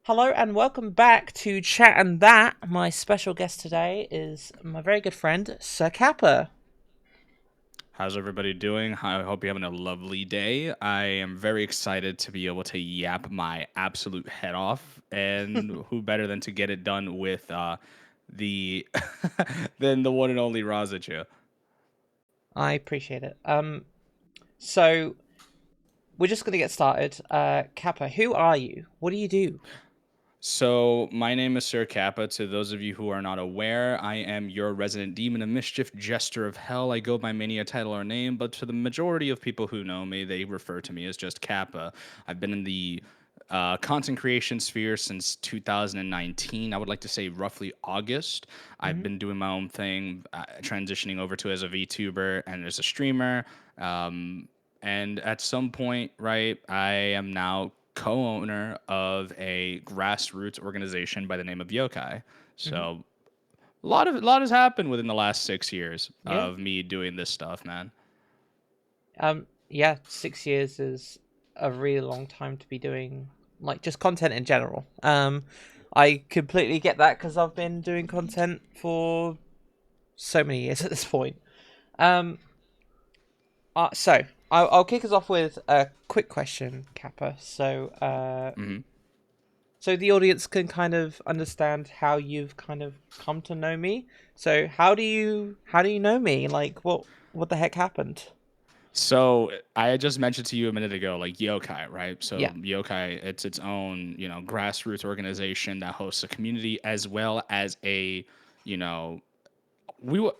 Hello and welcome back to Chat and That. My special guest today is my very good friend, SirKapa. How's everybody doing? I hope you're having a lovely day. I am very excited to be able to yap my absolute head off, and who better than to get it done with the than the one and only Rozzachu. I appreciate it. So we're just gonna get started. Kappa, who are you? What do you do? So, my name is Sir Kappa. To those of you who are not aware, I am your resident demon of mischief, jester of hell. I go by many a title or name, but to the majority of people who know me, they refer to me as just Kappa. I've been in the content creation sphere since 2019. I would like to say roughly August. I've Hmm. been doing my own thing, transitioning over to as a VTuber and as a streamer. And at some point, right, I am now co-owner of a grassroots organization by the name of YoKai. Hmm. So a lot has happened within the last 6 years Yeah. of me doing this stuff, man. Yeah. 6 years is a really long time to be doing like just content in general. I completely get that because I've been doing content for so many years at this point. Um, so I'll kick us off with a quick question, Kappa. Hmm. So the audience can kind of understand how you've kind of come to know me. So how do you know me? Like what the heck happened? So I had just mentioned to you a minute ago, like YoKai, right? So Yeah. YoKai, it's its own, grassroots organization that hosts a community as well as you know,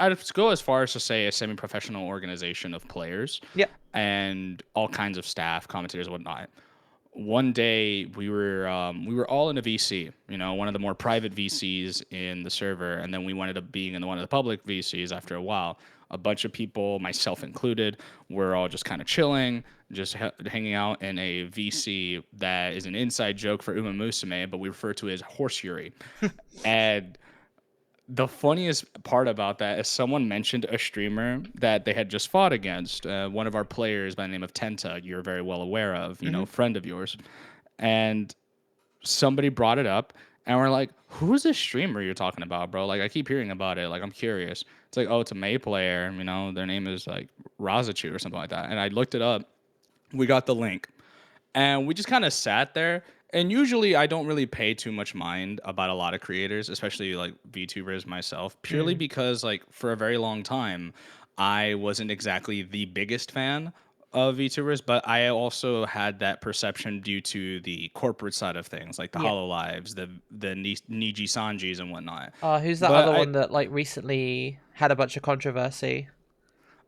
I'd go as far as to say a semi-professional organization of players Yeah. and all kinds of staff, commentators, and whatnot. One day we were all in a VC, one of the more private VCs in the server, and then we ended up being in one of the public VCs after a while. A bunch of people, myself included, were all just kind of chilling, just hanging out in a VC that is an inside joke for Uma Musume, but we refer to it as Horse Yuri. And the funniest part about that is someone mentioned a streamer that they had just fought against, one of our players by the name of Tenta, you're very well aware of, Hmm. friend of yours. And somebody brought it up, and we're like, who's this streamer you're talking about, bro? Like, I keep hearing about it. Like, I'm curious. It's like, oh, it's a May player. Their name is like Rozzachu or something like that. And I looked it up. We got the link and we just kind of sat there. And usually I don't really pay too much mind about a lot of creators, especially like VTubers myself, purely Mm. because like for a very long time I wasn't exactly the biggest fan of VTubers, but I also had that perception due to the corporate side of things, like the Yeah. Hololives, the Niji Sanjis and whatnot. Who's that But other one that like recently had a bunch of controversy?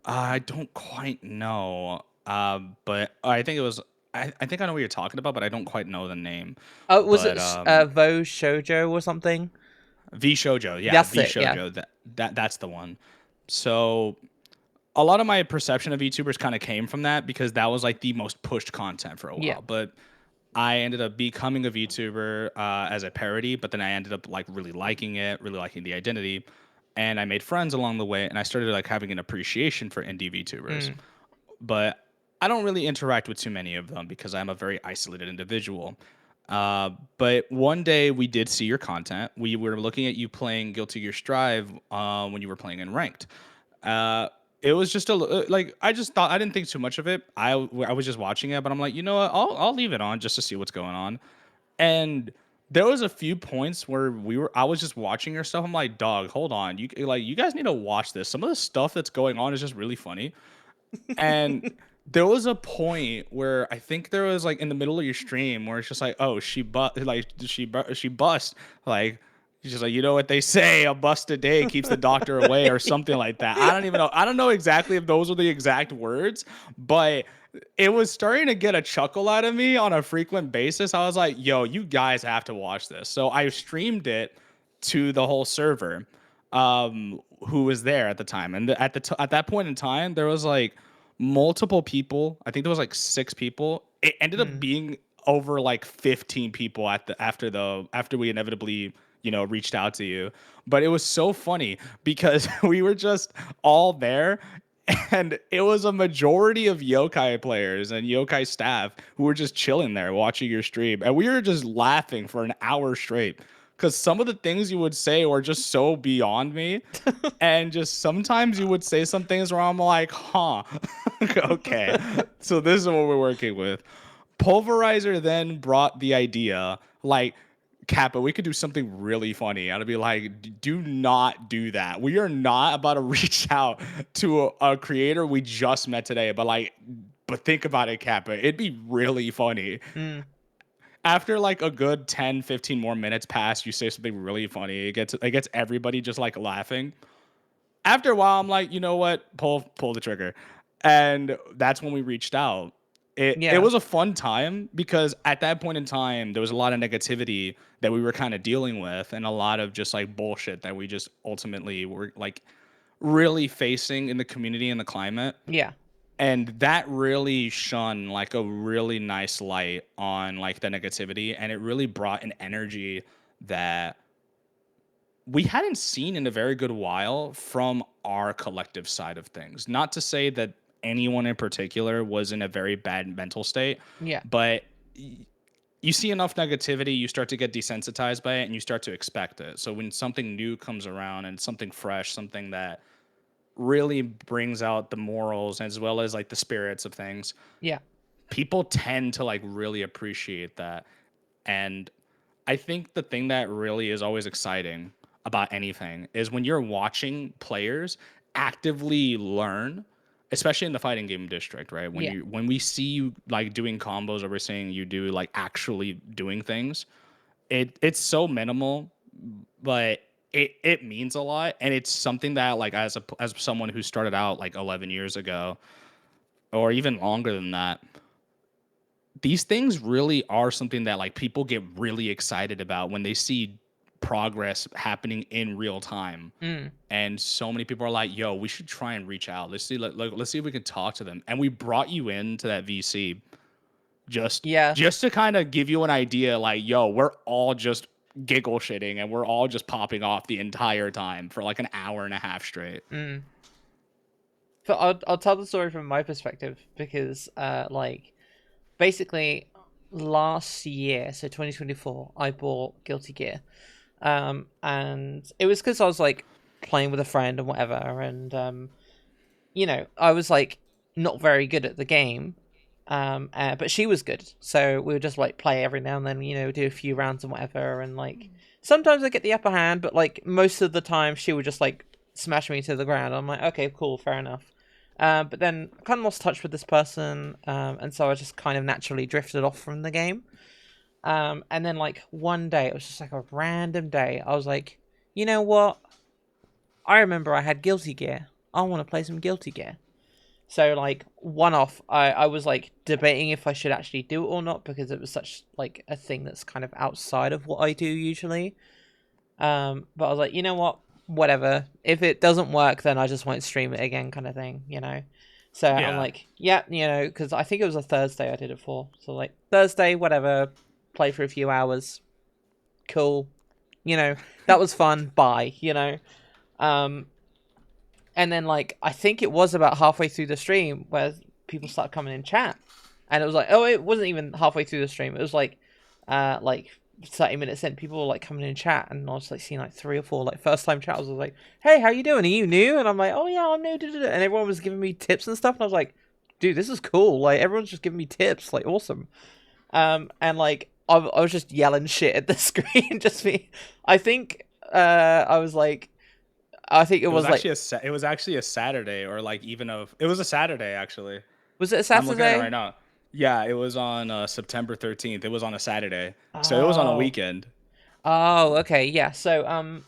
I don't quite know. But I think it was. I think I know what you're talking about, but I don't quite know the name. Oh, was it But Vo Shoujo or something? V Shoujo, yeah, That's V it. Yeah. Shoujo. That's the one. So a lot of my perception of VTubers kind of came from that because that was like the most pushed content for a Yeah. while. But I ended up becoming a VTuber as a parody, but then I ended up like really liking it, really liking the identity, and I made friends along the way, and I started like having an appreciation for indie VTubers. Mm. But I don't really interact with too many of them because I'm a very isolated individual. But one day we did see your content. We were looking at you playing Guilty Gear Strive when you were playing in ranked. Uh, it was just like I just thought I didn't think too much of it. I was just watching it, but I'm like, you know what? I'll leave it on just to see what's going on. And there was a few points where I was just watching your stuff. I'm like, dog, hold on. You guys need to watch this. Some of the stuff that's going on is just really funny. And there was a point where I think there was like in the middle of your stream where it's just like, oh, she bust like she's just like, you know what they say, a bust a day keeps the doctor away or something like that. I don't even know. I don't know exactly if those were the exact words, but it was starting to get a chuckle out of me on a frequent basis. I was like, yo, you guys have to watch this. So I streamed it to the whole server who was there at the time. And at that point in time, there was like multiple people. I think there was like 6 people. It ended up Mm. being over like 15 people after we inevitably reached out to you. But it was so funny because we were just all there And it was a majority of yokai players and yokai staff who were just chilling there watching your stream. And we were just laughing for an hour straight because some of the things you would say were just so beyond me. And just sometimes you would say some things where I'm like, huh, okay. So this is what we're working with. Pulverizer then brought the idea, like, Kappa, we could do something really funny. I'd be like, do not do that. We are not about to reach out to a creator we just met today, but think about it, Kappa. It'd be really funny. Mm. After like a good 10, 15 more minutes pass, you say something really funny. It gets everybody just like laughing. After a while, I'm like, you know what? Pull the trigger. And that's when we reached out. It Yeah. was a fun time because at that point in time, there was a lot of negativity that we were kind of dealing with and a lot of just like bullshit that we just ultimately were like really facing in the community and the climate. Yeah. And that really shone like a really nice light on like the negativity, and it really brought an energy that we hadn't seen in a very good while from our collective side of things. Not to say that anyone in particular was in a very bad mental state, Yeah. but you see enough negativity, you start to get desensitized by it and you start to expect it. So when something new comes around and something fresh, something that really brings out the morals as well as like the spirits of things, Yeah. people tend to like really appreciate that. And I think the thing that really is always exciting about anything is when you're watching players actively learn, especially in the fighting game district, right? Yeah. When we see you like doing combos or we're seeing you do like actually doing things, it's so minimal, but it means a lot, and it's something that like as someone who started out like 11 years ago or even longer than that, these things really are something that like people get really excited about when they see progress happening in real time. Mm. And so many people are like, yo, we should try and reach out. Let's see if we can talk to them. And we brought you into that VC just Yeah. just to kind of give you an idea, like, yo, we're all just giggle shitting and we're all just popping off the entire time for like an hour and a half straight. Mm. But I'll tell the story from my perspective because like basically last year, so 2024, I bought Guilty Gear. And it was because I was like playing with a friend and whatever, and you know, I was like not very good at the game. But she was good, so we would just like play every now and then, you know, do a few rounds and whatever, and like sometimes I get the upper hand, but like most of the time she would just like smash me to the ground. I'm like, okay, cool, fair enough. But then I kind of lost touch with this person, and so I just kind of naturally drifted off from the game. And then like one day, it was just like a random day. I was like, you know what? I remember I had Guilty Gear. I want to play some Guilty Gear. So like one off, I was like debating if I should actually do it or not because it was such like a thing that's kind of outside of what I do usually. But I was like, you know what? Whatever. If it doesn't work, then I just won't stream it again, kind of thing, you know. So I'm Yeah. like, yeah, you know, because I think it was a Thursday I did it for. So like Thursday, whatever, play for a few hours, cool, you know, that was fun. Bye, you know. Um, and then like I think it was about halfway through the stream where people started coming in chat, and it was like, oh, it wasn't even halfway through the stream. It was like 30 minutes in, people were like coming in chat, and I was like seeing like 3 or 4 like first time chatters. I was like, hey, how you doing? Are you new? And I'm like, oh yeah, I'm new. And everyone was giving me tips and stuff, and I was like, dude, this is cool. Like everyone's just giving me tips, like awesome. And like I was just yelling shit at the screen, just me. I think I was like, I think it It was was like, actually it was actually a Saturday, or like even of it was a Saturday actually. was it a I'm looking at it right Saturday? now. Yeah, it was on September 13th. It was on a Saturday, so it was on a Oh, weekend. oh, okay, yeah. So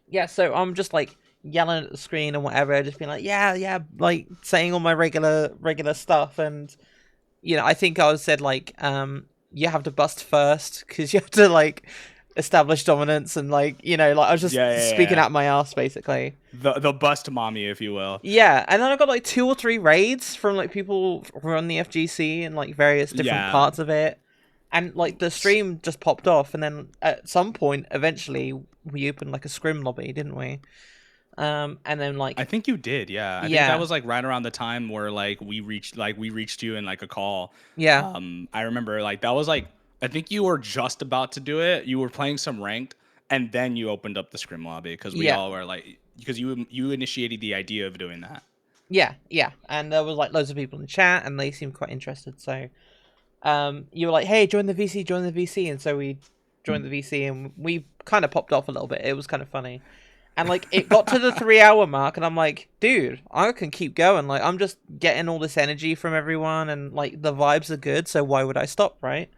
yeah, so I'm just like yelling at the screen and whatever, just being like, yeah, yeah, like saying all my regular stuff, and you know, I think I was said like, you have to bust first because you have to like establish dominance, and like, you know, like I was just Yeah, yeah, speaking yeah. out my ass basically. The bust mommy, if you will. Yeah, and then I got like 2 or 3 raids from like people who are on the FGC and like various different Yeah. parts of it. And like the stream just popped off, and then at some point, eventually, we opened like a scrim lobby, didn't we? And then I like think you did, yeah. I think that yeah, was like right around the time where we reached you in like a call. yeah, I remember like that was like I think you were just about to do it. You were playing some ranked, and then you opened up the scrim lobby because we yeah, all were like because you initiated the idea of doing that. yeah. And there was like loads of people in chat, and they seemed quite interested. So you were like, "Hey, join the VC, join the VC," and so we joined the VC, and we kind of popped off a little bit. It was kind of funny. And like it got to the 3 hour mark, and I'm like, dude, I can keep going. Like I'm just getting all this energy from everyone, and like the vibes are good. So why would I stop, right?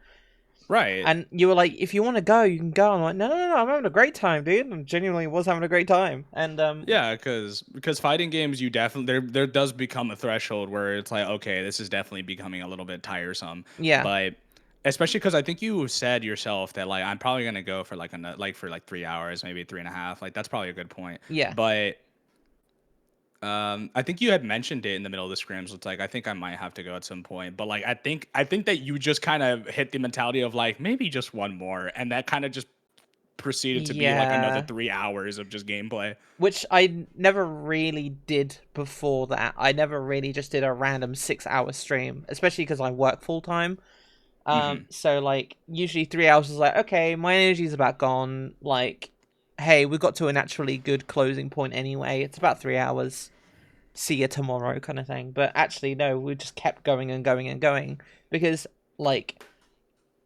Right. And you were like, if you want to go, you can go. I'm like, no, no, no, I'm having a great time, dude. I genuinely was having a great time. And Yeah, because fighting games, you definitely there does become a threshold where it's like, okay, this is definitely becoming a little bit tiresome. yeah, But especially because I think you said yourself that like I'm probably gonna go for like like for like 3 hours, maybe 3.5. Like that's probably a good point. yeah, But I think you had mentioned it in the middle of the scrims. It's like I think I might have to go at some point. But like I think that you just kind of hit the mentality of like maybe just one more, and that kind of just proceeded to be like another yeah. 3 hours of just gameplay. Which I never really did before that. I never really just did a random 6 hour stream, especially because I work full time. Hmm. So like usually 3 hours is like, okay, my energy's about gone. Like, hey, we got to a naturally good closing point anyway. It's about 3 hours. See you tomorrow, kind of thing. But actually, no, we just kept going and going and going because like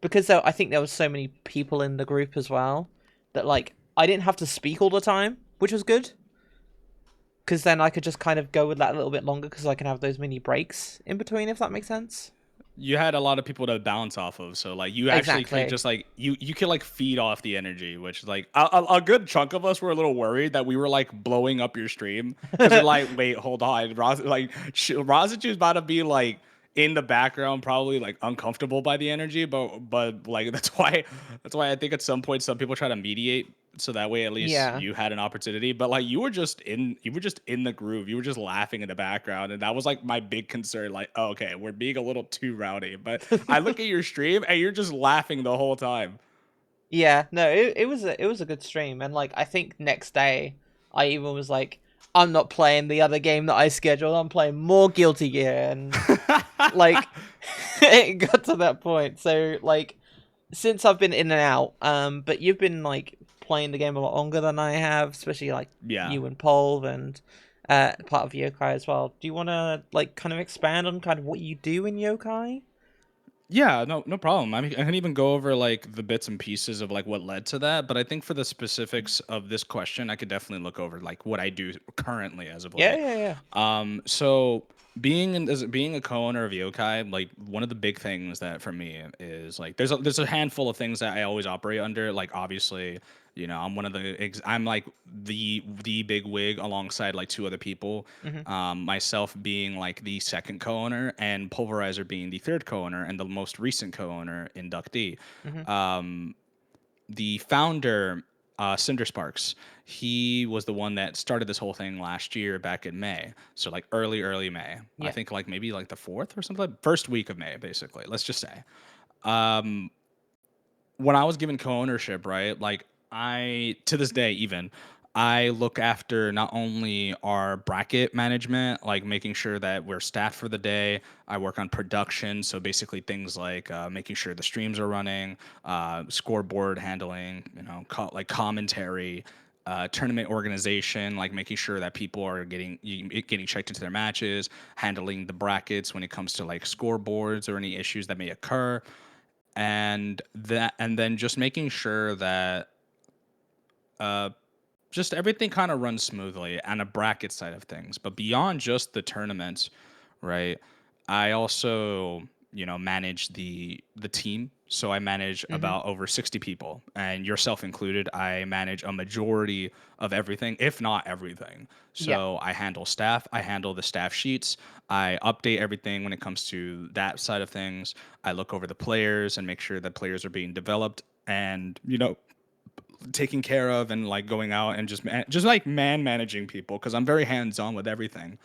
I think there was so many people in the group as well that like I didn't have to speak all the time, which was good because then I could just kind of go with that a little bit longer because I can have those mini breaks in between, if that makes sense. You had a lot of people to bounce off of, so like you actually could Exactly. just like you could like feed off the energy, which like a good chunk of us were a little worried that we were like blowing up your stream because we're like, wait, hold on, Rozzachu is about to be like in the background, probably like uncomfortable by the energy, but like that's why I think at some point some people try to mediate so that way at least Yeah. you had an opportunity. But like you were just in the groove, you were just laughing in the background, and that was like my big concern, like, oh, okay, we're being a little too rowdy. But I look at your stream and you're just laughing the whole time. Yeah, no, it was a good stream, and like I think next day I even was like, I'm not playing the other game that I scheduled. I'm playing more Guilty Gear, and like it got to that point. So like since I've been in and out, but you've been like playing the game a lot longer than I have, especially like Yeah. you and Paul and part of YoKai as well. Do you want to like kind of expand on kind of what you do in YoKai? Yeah, no problem. I can even go over like the bits and pieces of like what led to that, but I think for the specifics of this question, I could definitely look over like what I do currently as of Yeah, late. yeah, yeah. So being a co-owner of Yokai, like one of the big things that for me is like there's a handful of things that I always operate under. Like obviously, I'm one of I'm like the big wig alongside like two other people. Mhm, Myself being like the second co-owner and Pulverizer being the third co-owner and the most recent co-owner inductee. mhm. The founder, Cinder Sparks, he was the one that started this whole thing last year back in May. So like early May. I Yeah. think like maybe like the fourth or something. First week of May, basically. Let's just say. When I was given co-ownership, right? Like I to this day even I look after not only our bracket management, like making sure that we're staffed for the day. I work on production, so basically things like making sure the streams are running, scoreboard handling, like commentary, tournament organization, like making sure that people are getting checked into their matches, handling the brackets when it comes to like scoreboards or any issues that may occur, and then just making sure that just everything kind of runs smoothly on a bracket side of things. But beyond just the tournaments, right? I also, manage the team. So I manage Mhm. about over 60 people, and yourself included. I manage a majority of everything, if not everything. Yeah. So I handle staff, I handle the staff sheets, I update everything when it comes to that side of things. I look over the players and make sure that players are being developed and, taking care of, and like going out and just like managing people because I'm very hands on with everything.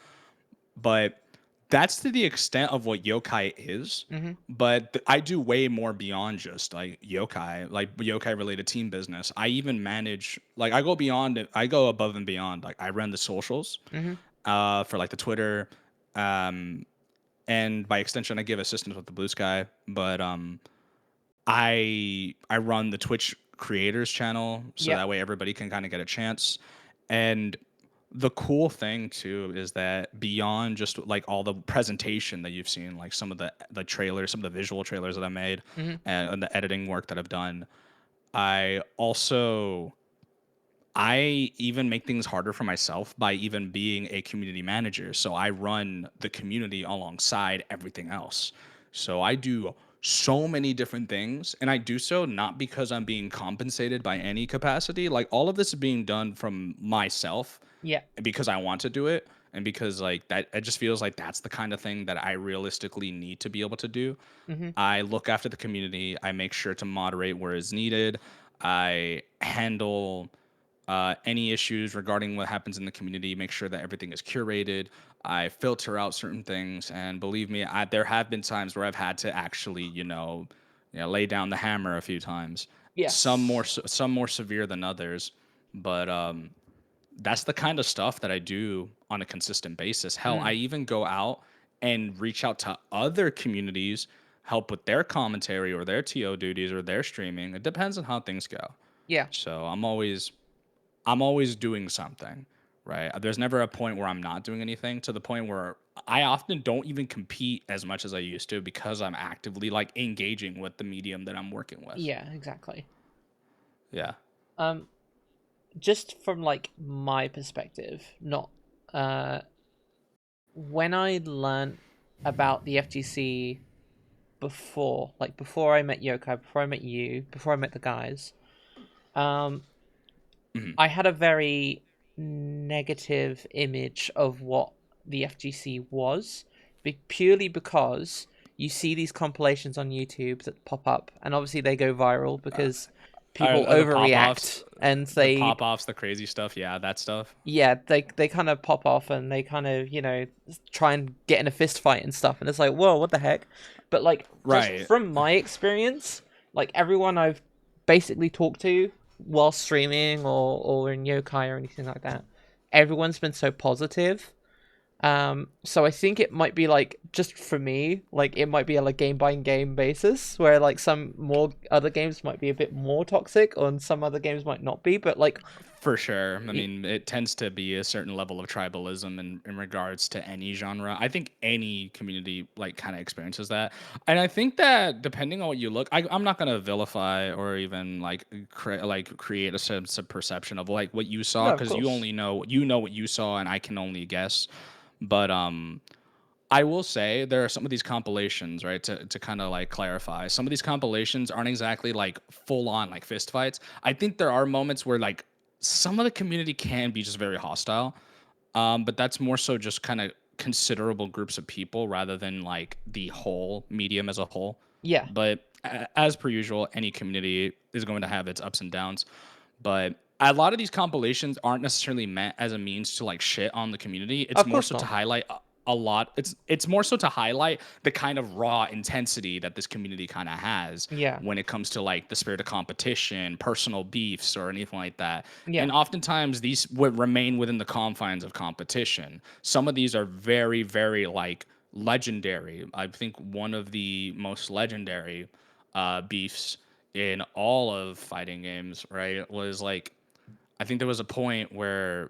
But that's to the extent of what yokai is, Mm-hmm. but I do way more beyond just like yokai, like yokai related team business. I even manage, like I go beyond it, I go above and beyond. Like I run the socials Mm-hmm. for like the Twitter, um, and by extension, I give assistance with the Blue Sky. But I run the Twitch creators channel so Yep. that way everybody can kind of get a chance. And the cool thing too is that beyond just like all the presentation that you've seen, like some of the trailers, some of the visual trailers that I made, Mm-hmm. and the editing work that I've done, I also I even make things harder for myself by even being a community manager. So I run the community alongside everything else. So I do so many different things, and I do so not because I'm being compensated by any capacity. Like all of this is being done from myself Yeah. because I want to do it, and because like that it just feels like that's the kind of thing that I realistically need to be able to do. Mm-hmm. I look after the community. I make sure to moderate where is needed. I handle any issues regarding what happens in the community, make sure that everything is curated. I filter out certain things, and believe me, there have been times where I've had to actually, lay down the hammer a few times. Yes. Some more severe than others, but that's the kind of stuff that I do on a consistent basis. Hell, Mm. I even go out and reach out to other communities, help with their commentary or their TO duties or their streaming. It depends on how things go. Yeah. So I'm always doing something, right? There's never a point where I'm not doing anything, to the point where I often don't even compete as much as I used to because I'm actively like engaging with the medium that I'm working with. Yeah. Exactly. Yeah. Um, just from like my perspective, not uh, when I learned about the FGC before, like before I met YoKai, before I met you, before I met the guys, um, Mhm. I had a very negative image of what the FGC was, purely because you see these compilations on YouTube that pop up, and obviously they go viral because people Are the pop offs, overreact and they the crazy stuff? Yeah, that stuff. yeah, they kind of pop off and they kind of, try and get in a fist fight and stuff, and it's like, whoa, what the heck? But like, just Right. from my experience, like everyone I've basically talked to while streaming or in yokai or anything like that, everyone's been so positive. So I think it might be like, just for me, like it might be a like game by game basis where like some more other games might be a bit more toxic and some other games might not be, but like For sure. I mean, it tends to be a certain level of tribalism in regards to any genre. I think any community like kind of experiences that, and I think that depending on what you look, I'm not gonna vilify or even like create a sense of perception of like what you saw, no, of because course. you know what you saw, and I can only guess. But I will say there are some of these compilations, right? To kind of like clarify, some of these compilations aren't exactly like full on like fist fights. I think there are moments where like some of the community can be just very hostile. But that's more so just kind of considerable groups of people rather than like the whole medium as a whole. Yeah, But as per usual, any community is going to have its ups and downs. But a lot of these compilations aren't necessarily meant as a means to like shit on the community. It's of more course so to not. highlight a lot. It's more so to highlight the kind of raw intensity that this community kind of has Yeah, when it comes to like the spirit of competition, personal beefs, or anything like that. yeah, And oftentimes these would remain within the confines of competition. Some of these are very, very like legendary. I think one of the most legendary beefs in all of fighting games, right, was like I think there was a point where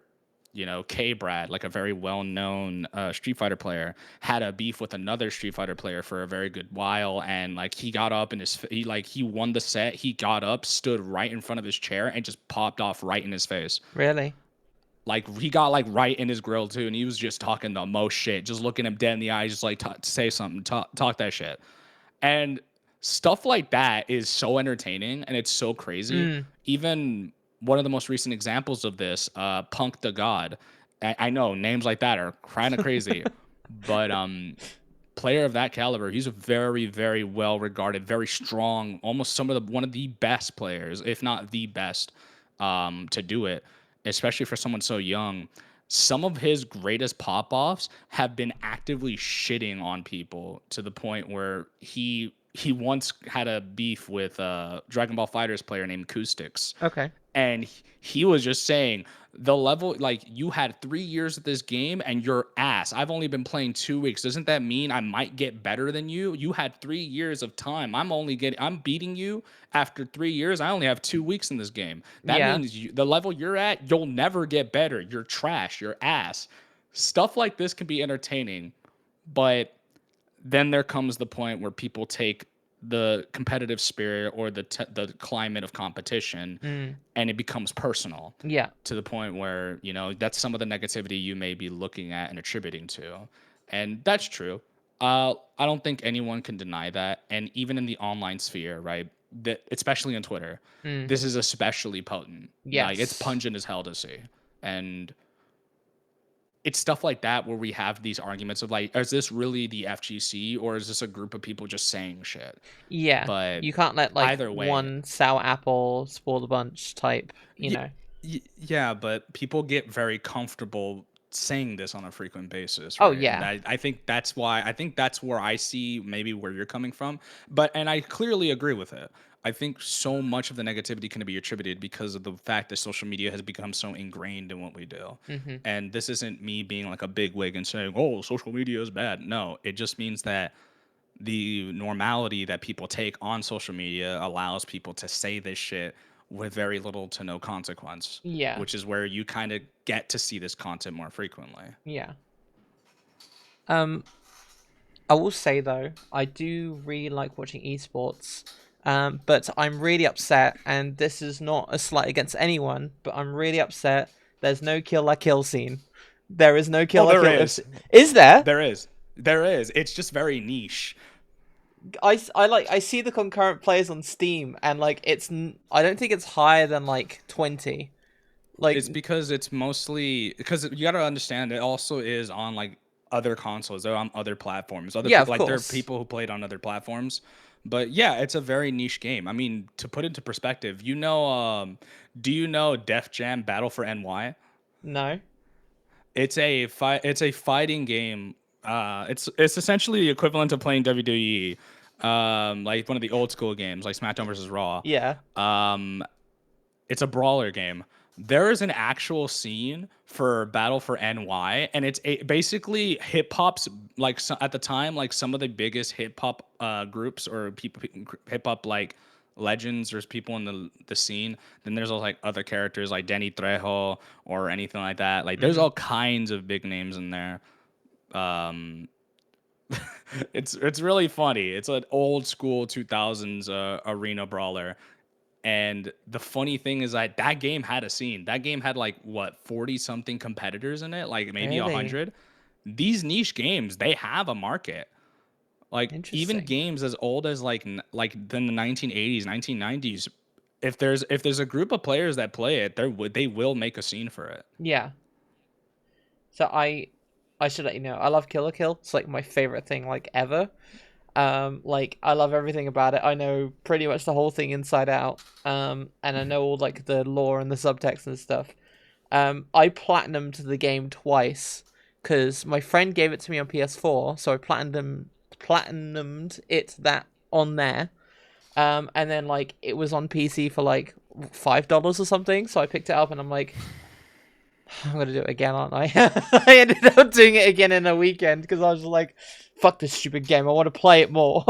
K Brad, like a very well known Street Fighter player, had a beef with another Street Fighter player for a very good while, and like he got up and he won the set. He got up, stood right in front of his chair, and just popped off right in his face. really. Like he got like right in his grill too, and he was just talking the most shit, just looking him dead in the eyes, just like say something, talk that shit. And stuff like that is so entertaining and it's so crazy. Mm. Even one of the most recent examples of this, Punk the God. I know names like that are kind of crazy, but player of that caliber, he's a very, very well regarded, very strong, almost some of the one of the best players, if not the best, to do it, especially for someone so young. some of his greatest pop-offs have been actively shitting on people to the point where he once had a beef with a Dragon Ball Fighters player named Acoustics, Okay. and he was just saying the level, like, you had 3 years of this game and your ass. I've only been playing 2 weeks. Doesn't that mean I might get better than you? You had 3 years of time. I'm beating you after 3 years. I only have 2 weeks in this game. That Yeah. means the level you're at, you'll never get better. You're trash. You're ass. Stuff like this can be entertaining, but then there comes the point where people take the competitive spirit or the climate of competition, Mm. and it becomes personal Yeah. to the point where, that's some of the negativity you may be looking at and attributing to. And that's true. I don't think anyone can deny that. And even in the online sphere, right? That, especially on Twitter, Mm. this is especially potent. Like, it's Yes. pungent as hell to see. And it's stuff like that where we have these arguments of like, is this really the FGC or is this a group of people just saying shit? Yeah. But You can't let like either way, one sour apple spoil the bunch type, you y- know. yeah, but people get very comfortable saying this on a frequent basis, Oh right? And yeah. I think that's why, I think that's where I see maybe where you're coming from. But, and I clearly agree with it. I think so much of the negativity can be attributed because of the fact that social media has become so ingrained in what we do. Mhm. And this isn't me being like a big wig and saying, oh, social media is bad. No, it just means that the normality that people take on social media allows people to say this shit with very little to no consequence, Yeah. which is where you kind of get to see this content more frequently. Yeah. Um I will say though, I do really like watching esports. But I'm really upset, and this is not a slight against anyone, but I'm really upset. There's no kill la kill scene. There is no kill Oh, la there kill. is. Is there? There is. There is. It's just very niche. I see the concurrent players on Steam, and like I don't think it's higher than like 20. Like, It's because it's mostly because you got to understand it also is on like other consoles, they're on other platforms. Other yeah, people, of like, there are course. people who played on other platforms. But yeah, it's a very niche game. I mean, to put into perspective, do you know Def Jam Battle for NY? No. It's a fighting game. It's essentially the equivalent of playing WWE, like one of the old school games, like SmackDown versus Raw. Yeah. Um, it's a brawler game. There is an actual scene for Battle for NY, and basically hip hop's, like, at the time, like some of the biggest hip hop groups or people, hip hop like legends. There's people in the scene. Then there's also like other characters like Danny Trejo or anything like that. Like, there's Mhm. all kinds of big names in there. Um, it's really funny. It's an old school 2000s arena brawler. And the funny thing is that game had a scene. That game had like what, 40 something competitors in it, like maybe Really 100. These niche games, they have a market. Like, even interesting. games as old as like in the 1980s, 1990s, if there's a group of players that play it, they will make a scene for it. Yeah. So I should let you know. I love Kill la Kill. It's like my favorite thing like ever. Like I love everything about it. I know pretty much the whole thing inside out. And I know all like the lore and the subtext and stuff. I platinumed the game twice because my friend gave it to me on PS4, so I platinumed it that on there. And then like it was on PC for like $5 or something, so I picked it up and I'm like, I'm gonna do it again, aren't I? I ended up doing it again in a weekend because I was like, fuck this stupid game. I want to play it more.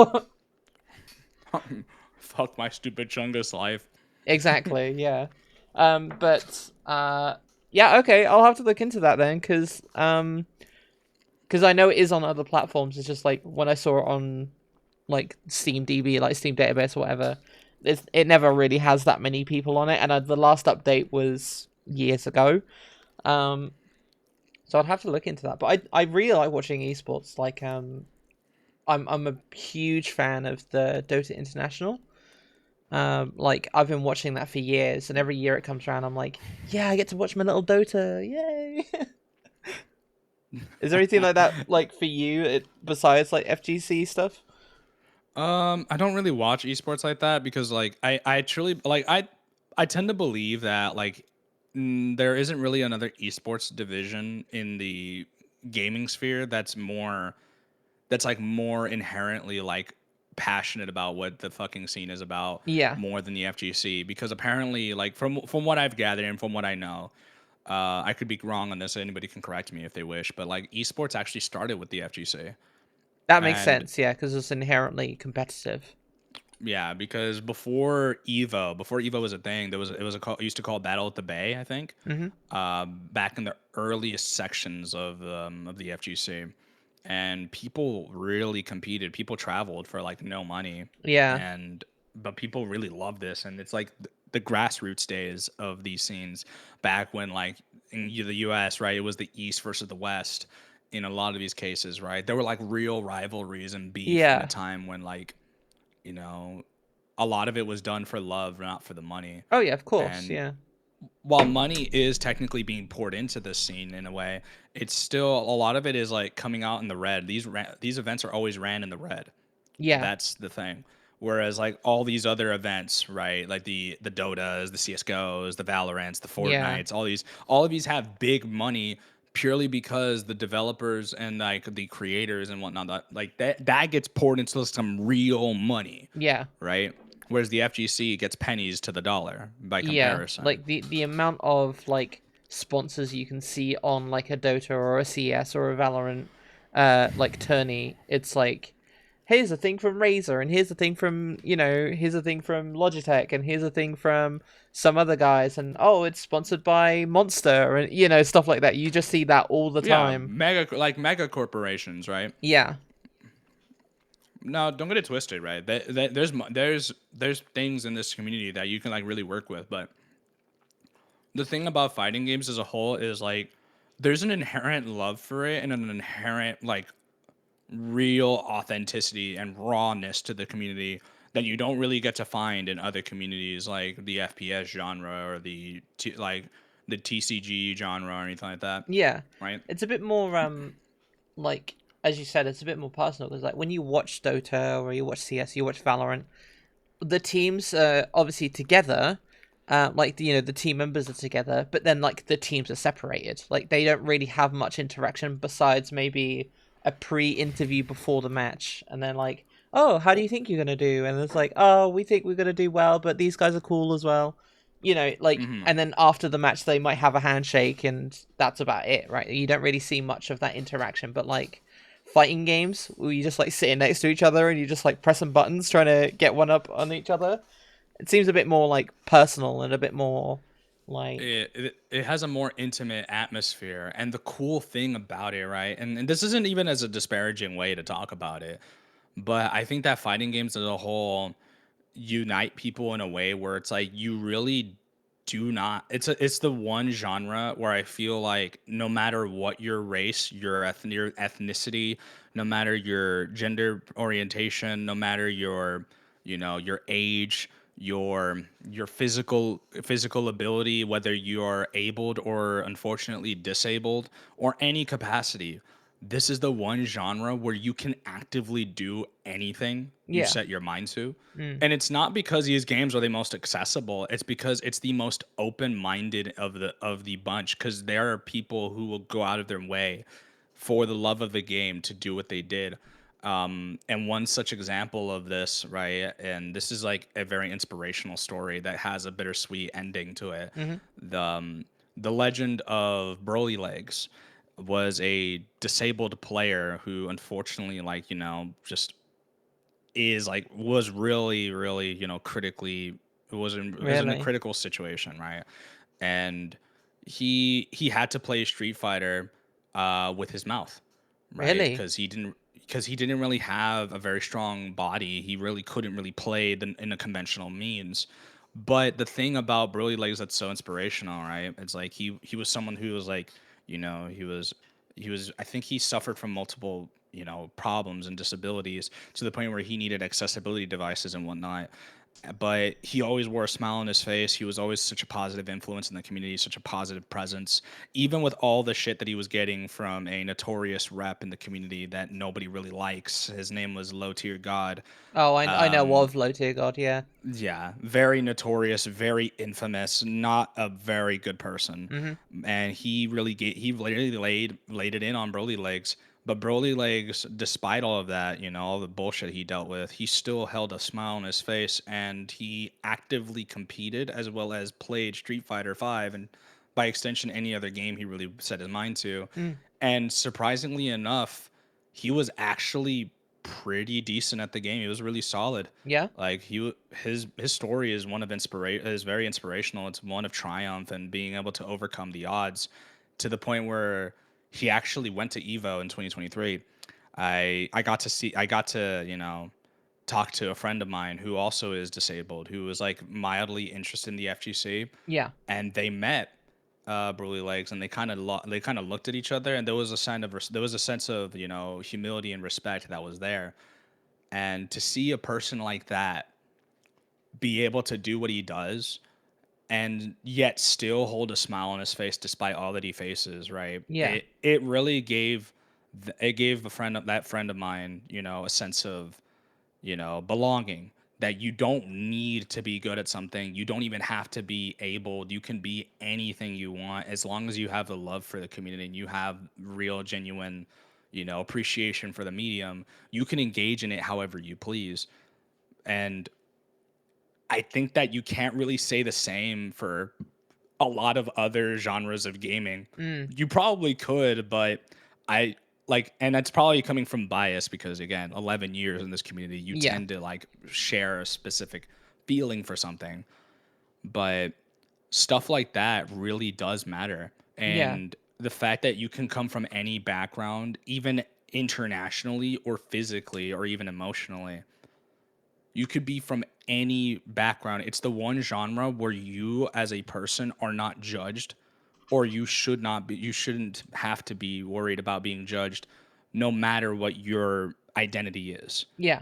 Fuck my stupid Chungus life. Exactly, yeah. But yeah, okay, I'll have to look into that then, because I know it is on other platforms. It's just like when I saw it on like Steam DB, like Steam Database or whatever, it never really has that many people on it, and the last update was years ago. Um, so I'd have to look into that. But I really like watching esports. Like I'm a huge fan of the Dota International. Like I've been watching that for years, and every year it comes around, I'm like, yeah, I get to watch my little Dota, yay! Is there anything like that, like for you, besides like FGC stuff? I don't really watch esports like that because, like, I truly, like, I tend to believe that, like, there isn't really another esports division in the gaming sphere that's like more inherently like passionate about what the fucking scene is about Yeah, more than the FGC, because apparently like from what I've gathered and from what I know, I could be wrong on this. Anybody can correct me if they wish, but like esports actually started with the FGC. that makes And sense. Yeah, because it's inherently competitive. yeah, because before Evo was a thing, it used to call Battle at the Bay, I think, Hmm. back in the earliest sections of the FGC, and people really competed. People traveled for like no money, Yeah, and but people really love this, and it's like the grassroots days of these scenes back when like in the U.S. right, it was the East versus the West. In a lot of these cases, right, there were like real rivalries and beef in a yeah. time when like you know, a lot of it was done for love, not for the money. Oh yeah, of course. And Yeah, while money is technically being poured into this scene in a way, it's still a lot of it is like coming out in the red. These events are always ran in the red. yeah, That's the thing. Whereas like all these other events, right? Like the Dotas, the CS:GOs, the Valorants, the yeah, Fortnites, all of these have big money purely because the developers and like the creators and whatnot, that gets poured into some real money, yeah. right? Whereas the FGC gets pennies to the dollar by Yeah, comparison. like the amount of like sponsors you can see on like a Dota or a CS or a Valorant like tourney, it's like here's a thing from Razer and here's a thing from, here's a thing from Logitech and here's a thing from some other guys and oh, it's sponsored by Monster and stuff like that. You just see that all the Yeah, time. mega corporations, right? Yeah. No, don't get it twisted, right? There's things in this community that you can like really work with, but the thing about fighting games as a whole is like there's an inherent love for it and an inherent like real authenticity and rawness to the community that you don't really get to find in other communities like the FPS genre or like the TCG genre or anything like that, Yeah. right? It's a bit more like as you said, it's a bit more personal because like when you watch Dota or you watch CS, you watch Valorant, the teams are obviously together. Like the team members are together, but then like the teams are separated. Like they don't really have much interaction besides maybe a pre-interview before the match, and then like, oh, how do you think you're gonna do? And it's like, oh, we think we're gonna do well, but these guys are cool as well. Like, Hmm. and then after the match, they might have a handshake, and that's about it, right? You don't really see much of that interaction, but like fighting games where you just like sitting next to each other and you just like pressing buttons trying to get one up on each other. It seems a bit more like personal and a bit more like It has a more intimate atmosphere, and the cool thing about it, right? And this isn't even as a disparaging way to talk about it, but I think that fighting games as a whole unite people in a way where it's like you really do not it's the one genre where I feel like no matter what your race, your ethnicity, no matter your gender orientation, no matter your age, your physical ability, whether you are abled or unfortunately disabled or any capacity, this is the one genre where you can actively do anything you yeah. set your mind to. Mm, And it's not because these games are the most accessible. It's because it's the most open-minded of the bunch. Because there are people who will go out of their way for the love of the game to do what they did. And one such example of this, right? And this is like a very inspirational story that has a bittersweet ending to it. hmm. The legend of Broly Legs was a disabled player who unfortunately just was really critically was in a Really? critical situation, right? And he had to play Street Fighter with his mouth, right? Really? Because he didn't really have a very strong body. He really couldn't really play in a conventional means. But the thing about Broly Legs that's so inspirational, right? It's like he was someone who was like, he was I think he suffered from multiple problems and disabilities to the point where he needed accessibility devices and whatnot. but he always wore a smile on his face. He was always such a positive influence in the community, such a positive presence, even with all the shit that he was getting from a notorious rep in the community that nobody really likes. His name was Low Tier God. Oh, I know Um, of Low Tier God. Yeah. yeah, very notorious, very infamous, not a very good person. Mm-hmm. And he literally laid it in on Broly Legs. But Broly Legs, despite all of that, all the bullshit he dealt with, he still held a smile on his face, and he actively competed as well as played Street Fighter V, and by extension any other game he really set his mind to. Mm. And surprisingly enough, he was actually pretty decent at the game. He was really solid. Yeah. Like his story is one of inspiration, is very inspirational. It's one of triumph and being able to overcome the odds to the point where he actually went to Evo in 2023. I got to, talk to a friend of mine who also is disabled, who was like mildly interested in the FGC, Yeah. and they met Broly Legs, and they kind of looked at each other, and there was a there was a sense of, humility and respect that was there. And to see a person like that be able to do what he does and yet still hold a smile on his face despite all that he faces, right? Yeah. It really gave it gave that friend of mine, a sense of, belonging, that you don't need to be good at something. You don't even have to be able. You can be anything you want as long as you have the love for the community and you have real, genuine, appreciation for the medium. You can engage in it however you please. And I think that you can't really say the same for a lot of other genres of gaming. Mm. You probably could, but I and that's probably coming from bias because again, 11 years in this community, you Yeah. tend to like share a specific feeling for something, but stuff like that really does matter. Yeah. And the fact that you can come from any background, even internationally or physically or even emotionally, you could be from any background. It's the one genre where you as a person are not judged, or you shouldn't have to be worried about being judged no matter what your identity is. Yeah.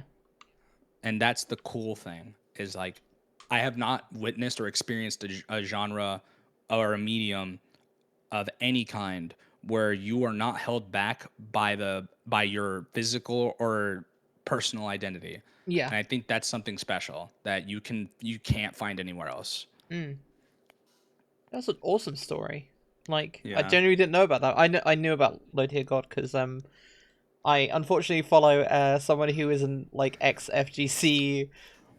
And that's the cool thing, is like I have not witnessed or experienced a genre or a medium of any kind where you are not held back by your physical or personal identity. Yeah. And I think that's something special that you can't find anywhere else. Mm. That's an awesome story. Like, I Yeah. genuinely didn't know about that. I knew about Low Tier God because I unfortunately follow somebody who is an like ex FGC,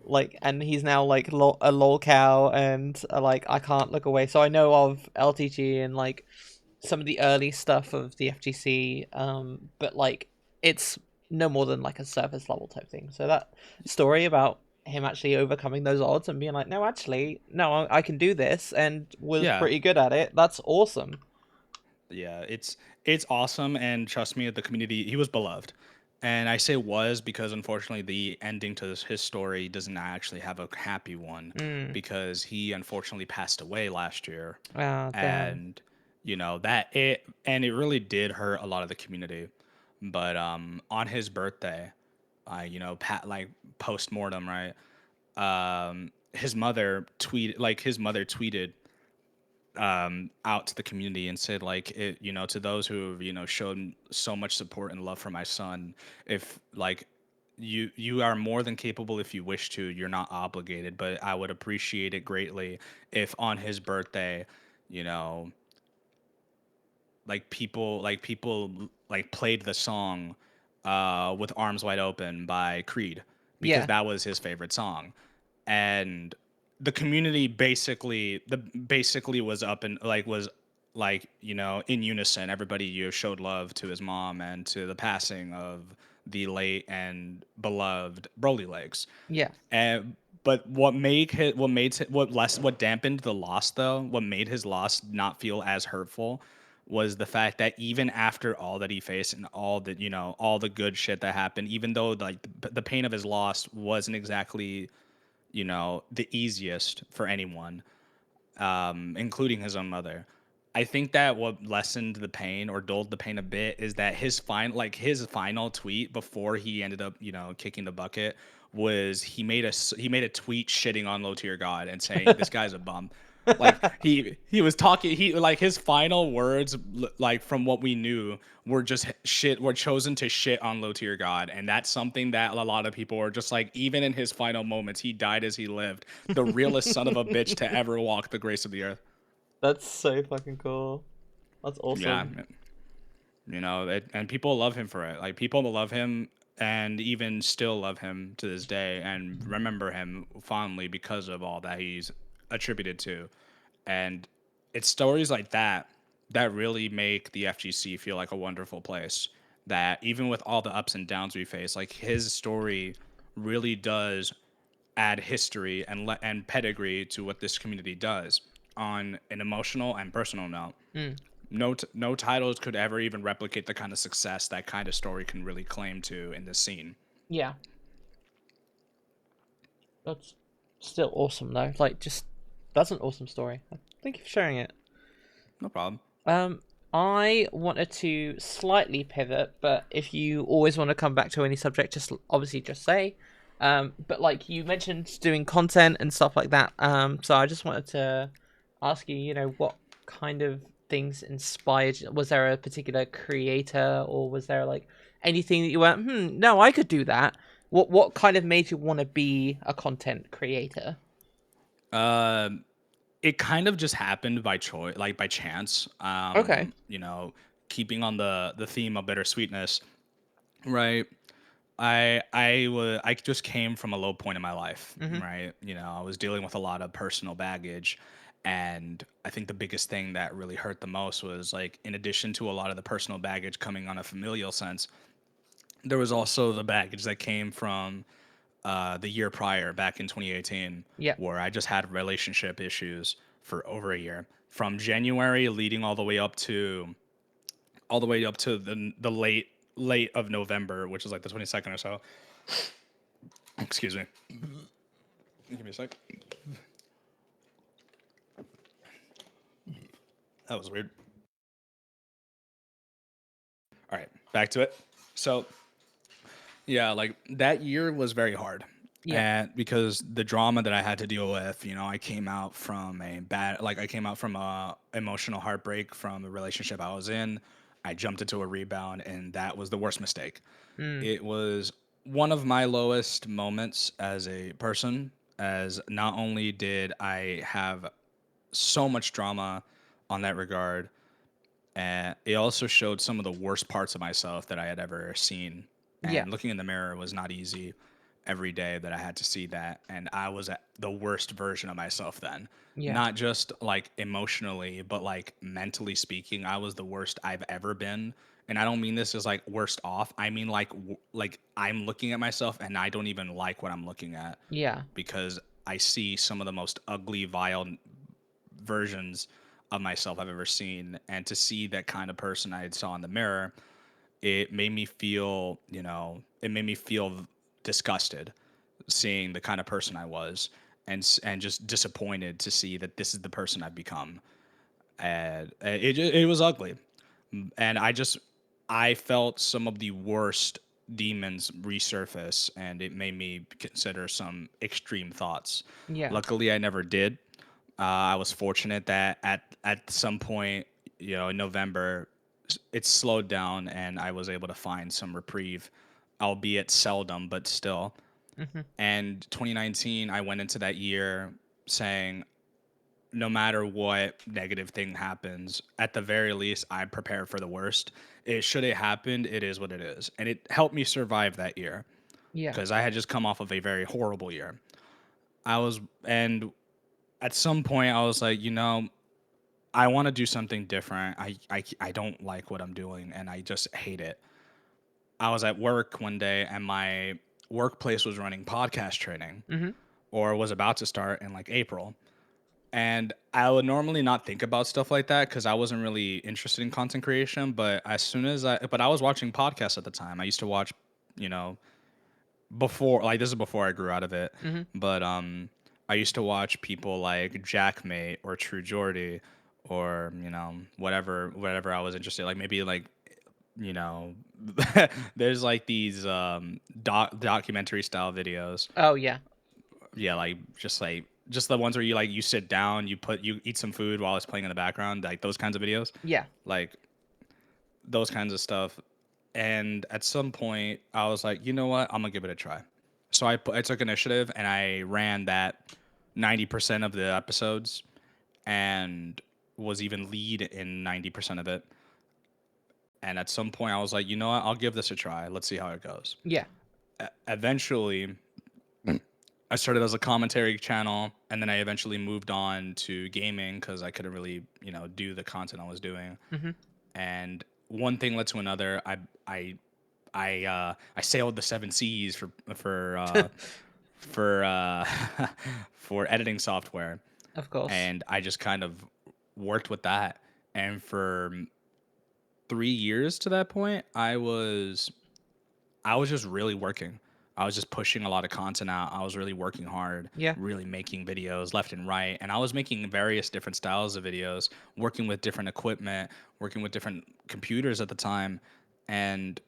like, and he's now like a lol cow, and like I can't look away. So I know of LTG and like some of the early stuff of the FGC, but like it's no more than like a surface level type thing. So that story about him actually overcoming those odds and being like, no, actually, no, I can do this, and was Yeah. pretty good at it. That's awesome. Yeah, it's awesome, and trust me, the community, he was beloved. And I say was because unfortunately the ending to his story doesn't actually have a happy one, Mm. because he unfortunately passed away last year. Ah, damn. And that it really did hurt a lot of the community. But on his birthday, I like post mortem, right? His mother tweeted out to the community and said, like, to those who have, shown so much support and love for my son, if like you are more than capable, if you wish to, you're not obligated, but I would appreciate it greatly if on his birthday, you know like people played the song with Arms Wide Open by Creed, because Yeah. that was his favorite song. And the community basically was up and was in unison. Everybody showed love to his mom and to the passing of the late and beloved Broly Legs. Yeah. And but what dampened the loss, though, what made his loss not feel as hurtful, was the fact that even after all that he faced and all the good shit that happened, even though like the pain of his loss wasn't exactly the easiest for anyone, including his own mother. I think that what lessened the pain or dulled the pain a bit is that his final tweet before he ended up, kicking the bucket, was he made a tweet shitting on low tier god and saying this guy's a bum. Like he was talking, he like his final words, like from what we knew, were just shit, were chosen to shit on low tier god. And that's something that a lot of people were just like, even in his final moments, he died as he lived, the realest son of a bitch to ever walk the grace of the earth. That's so fucking cool. That's Yeah, awesome. you know, and people love him for it. Like people love him and even still love him to this day and remember him fondly because of all that he's attributed to. And it's stories like that that really make the FGC feel like a wonderful place. That even with all the ups and downs we face, like his story really does add history and pedigree to what this community does on an emotional and personal note. Mm, No titles could ever even replicate the kind of success that kind of story can really claim to in this scene. yeah, that's still awesome though. Like, just that's an awesome story. Thank you for sharing it. No problem. Um, I wanted to slightly pivot, but if you always want to come back to any subject, just obviously just say. But like you mentioned doing content and stuff like that. So I just wanted to ask you, what kind of things inspired you? Was there a particular creator or was there like anything that you went, no, I could do that? What kind of made you want to be a content creator? Um, it kind of just happened by choice, like by chance. Okay. You know, keeping on the theme of bittersweetness, right? I just came from a low point in my life, Mm-hmm. right? You know, I was dealing with a lot of personal baggage, and I think the biggest thing that really hurt the most was like, in addition to a lot of the personal baggage coming on a familial sense, there was also the baggage that came from the year prior, back in 2018, Yeah. where I just had relationship issues for over a year, from January leading all the way up to the late of November, which is like the 22nd or so. Excuse me. Give me a sec. That was weird. All right, back to it. So yeah, like that year was very hard. Yeah. And because the drama that I had to deal with, you know, I came out from a emotional heartbreak from a relationship I was in. I jumped into a rebound, and that was the worst mistake. Mm. It was one of my lowest moments as a person, as not only did I have so much drama on that regard, and it also showed some of the worst parts of myself that I had ever seen. Yeah. And looking in the mirror was not easy every day that I had to see that. And I was at the worst version of myself then. Yeah. Not just like emotionally, but like mentally speaking, I was the worst I've ever been. And I don't mean this as like worst off. I mean like like I'm looking at myself and I don't even like what I'm looking at Yeah. because I see some of the most ugly, vile versions of myself I've ever seen. And to see that kind of person I saw in the mirror, it made me feel, you know, it made me feel disgusted seeing the kind of person I was, and just disappointed to see that this is the person I've become. And it was ugly. And I felt some of the worst demons resurface, and it made me consider some extreme thoughts. Yeah. Luckily, I never did. I was fortunate that at some point, you know, in November, it slowed down, and I was able to find some reprieve, albeit seldom, but still. Mm-hmm. And 2019, I went into that year saying, no matter what negative thing happens, at the very least, I prepare for the worst. It should it happened, it is what it is, and it helped me survive that year Yeah. because I had just come off of a very horrible year. And at some point, I was like, you know, I want to do something different. I don't like what I'm doing, and I just hate it. I was at work one day, and my workplace was running podcast training, Mm-hmm. or was about to start in like April. And I would normally not think about stuff like that because I wasn't really interested in content creation. But but I was watching podcasts at the time. I used to watch, you know, before, like this is before I grew out of it. Mm-hmm. But I used to watch people like Jackmate or True Jordy, or you know, whatever I was interested, like maybe like you know, there's like these documentary style videos. Oh yeah. Yeah, like just the ones where you sit down, you eat some food while it's playing in the background, like those kinds of videos, Yeah. like those kinds of stuff. And at some point, I was like, you know what, I'm gonna give it a try. So I took initiative and I ran that 90% of the episodes and was even lead in 90% of it. And at some point, I was like, you know what, I'll give this a try. Let's see how it goes. Yeah. Eventually, I started as a commentary channel, and then I eventually moved on to gaming because I couldn't really, do the content I was doing. Mhm. And one thing led to another. I sailed the seven seas for for editing software, Of course. and I just kind of worked with that. And for 3 years to that point, I was just really working. I was just pushing a lot of content out. I was really working hard, Yeah. really making videos left and right. And I was making various different styles of videos, working with different equipment, working with different computers at the time. And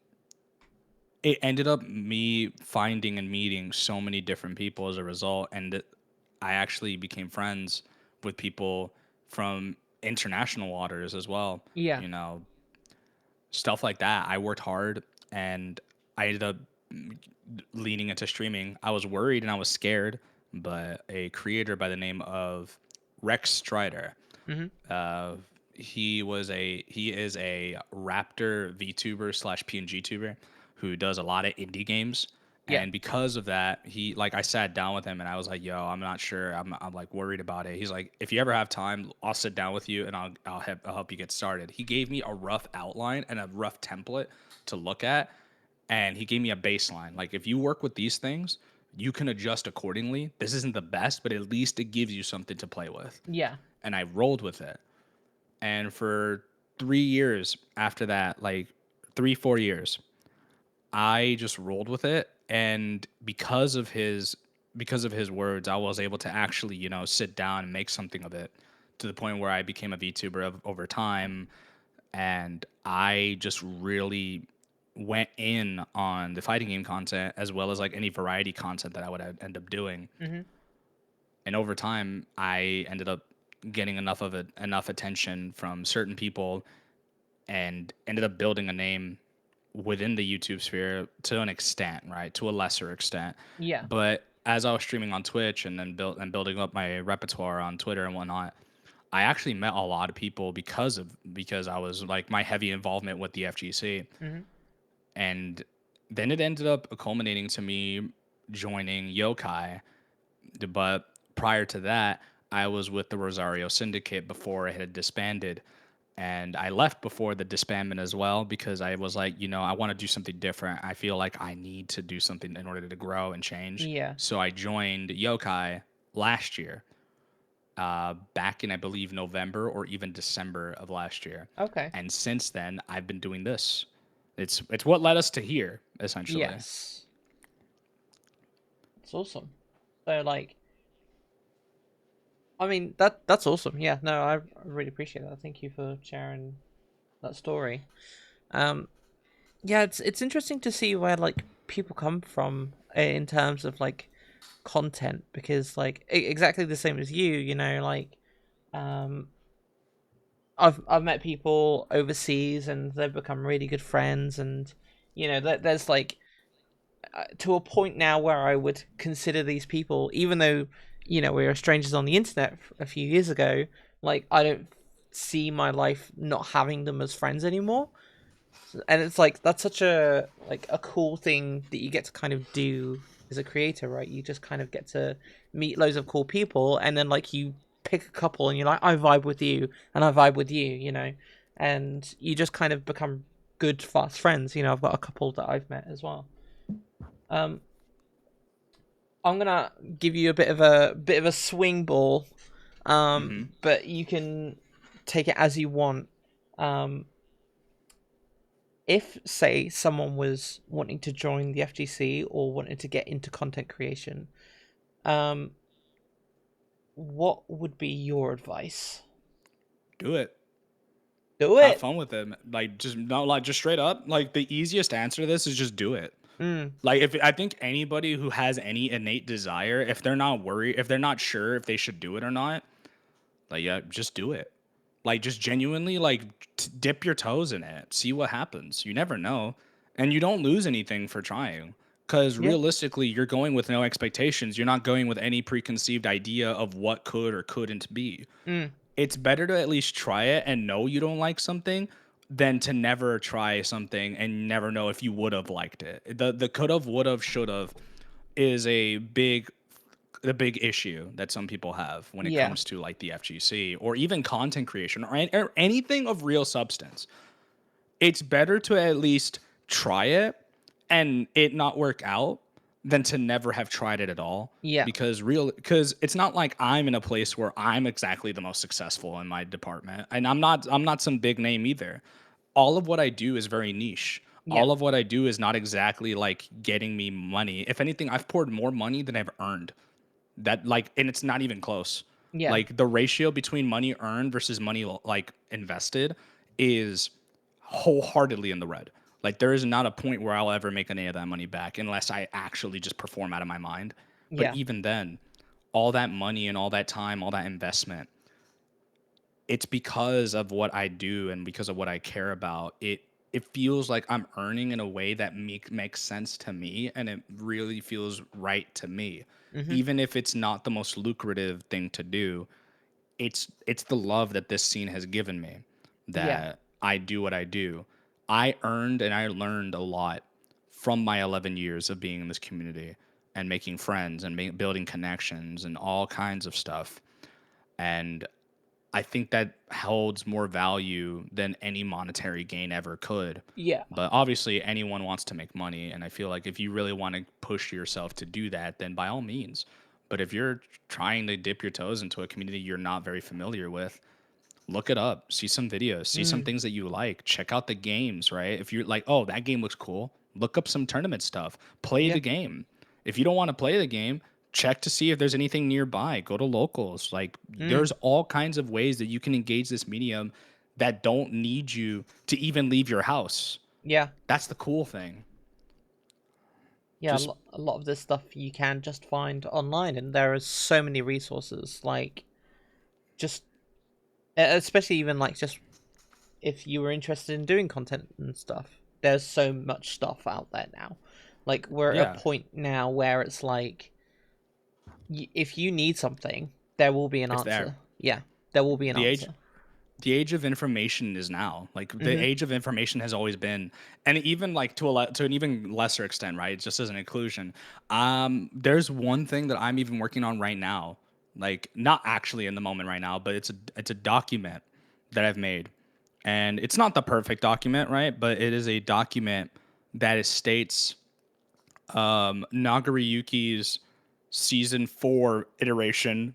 it ended up me finding and meeting so many different people as a result. And I actually became friends with people from international waters as well. Yeah. You know, stuff like that. I worked hard and I ended up leaning into streaming. I was worried and I was scared, but a creator by the name of Rex Strider, Mhm. uh, he is a Raptor VTuber slash PNG tuber who does a lot of indie games. Yeah. And because of that, I sat down with him and I was like, "Yo, I'm not sure. I'm like worried about it." He's like, "If you ever have time, I'll sit down with you and I'll help you get started." He gave me a rough outline and a rough template to look at, and he gave me a baseline. Like, if you work with these things, you can adjust accordingly. This isn't the best, but at least it gives you something to play with. Yeah. And I rolled with it. And for 3 years after that, like 3, 4 years, I just rolled with it. And because of his words, I was able to actually, sit down and make something of it to the point where I became a VTuber over time. And I just really went in on the fighting game content as well as like any variety content that I would end up doing. Mhm. And over time, I ended up getting enough attention from certain people and ended up building a name within the YouTube sphere to an extent, right? To a lesser extent. Yeah. But as I was streaming on Twitch and then building up my repertoire on Twitter and whatnot, I actually met a lot of people because I was like my heavy involvement with the FGC. Mhm. And then it ended up culminating to me joining YoKai. But prior to that, I was with the Rosario Syndicate before it had disbanded. And I left before the disbandment as well because I was like, I want to do something different. I feel like I need to do something in order to grow and change. Yeah. So I joined YoKai last year, back in, I believe, November or even December of last year. Okay. And since then, I've been doing this. It's what led us to here, essentially. Yes. It's awesome. So like, I mean that's awesome. Yeah. No, I really appreciate that. Thank you for sharing that story. Um. Yeah, it's interesting to see where like people come from in terms of like content because like exactly the same as you know like um I've met people overseas and they've become really good friends and there's like to a point now where I would consider these people even though we were strangers on the internet a few years ago, like I don't see my life not having them as friends anymore. And it's like that's such a cool thing that you get to kind of do as a creator, right? You just kind of get to meet loads of cool people and then like you pick a couple and you're like, I vibe with you and I vibe with you, and you just kind of become good fast friends. I've got a couple that I've met as well. um I'm gonna give you a bit of a swing ball, Hmm. but you can take it as you want. um if say someone was wanting to join the FGC or wanted to get into content creation, um, what would be your advice? Do it. Do Have it. fun with it. Like just no, like just straight up. Like the easiest answer to this is just do it. Mm, Like if I think anybody who has any innate desire, if they're not worried, if they're not sure if they should do it or not, like yeah, just do it. Like just genuinely like dip your toes in it. See what happens. You never know. And you don't lose anything for trying. Cuz yeah. realistically, you're going with no expectations. You're not going with any preconceived idea of what could or couldn't be. Mm, It's better to at least try it and know you don't like something than to never try something and never know if you would have liked it. The could have, would have, should have is the big issue that some people have when it yeah. comes to like the FGC or even content creation or anything of real substance. It's better to at least try it and it not work out than to never have tried it at all. Yeah. Because it's not like I'm in a place where I'm exactly the most successful in my department. And I'm not some big name either. All of what I do is very niche. Yeah. All of what I do is not exactly like getting me money. If anything, I've poured more money than I've earned. That like and it's not even close. Yeah. Like the ratio between money earned versus money like invested is wholeheartedly in the red. Like there is not a point where I'll ever make any of that money back unless I actually just perform out of my mind. But Yeah. even then, all that money and all that time, all that investment, it's because of what I do and because of what I care about. It feels like I'm earning in a way that makes sense to me and it really feels right to me. Mhm. Even if it's not the most lucrative thing to do, it's the love that this scene has given me Yeah. that I do what I do. I earned and I learned a lot from my 11 years of being in this community and making friends and building connections and all kinds of stuff. And I think that holds more value than any monetary gain ever could. Yeah. But obviously, anyone wants to make money. And I feel like if you really want to push yourself to do that, then by all means. But if you're trying to dip your toes into a community you're not very familiar with, look it up, see some videos, see some Mm, things that you like, check out the games, right? If you're like, oh, that game looks cool, look up some tournament stuff, play yeah. the game. If you don't want to play the game, check to see if there's anything nearby, go to locals. Like, Mm, there's all kinds of ways that you can engage this medium that don't need you to even leave your house. yeah. That's the cool thing. Yeah. Just, A lot of this stuff you can just find online, and there are so many resources. Like, just especially even like just if you were interested in doing content and stuff, there's so much stuff out there now. Like we're at a yeah, point now where it's like, if you need something, there will be an it's there. answer. Yeah, there will be an The age answer. the age of information is now. Like the Mhm. age of information has always been, and even like to an even lesser extent, right? Just as an inclusion. There's one thing that I'm even working on right now, like not actually in the moment right now, but it's a document that I've made, and it's not the perfect document, right? But it is a document that it states Nagariyuki's season 4 iteration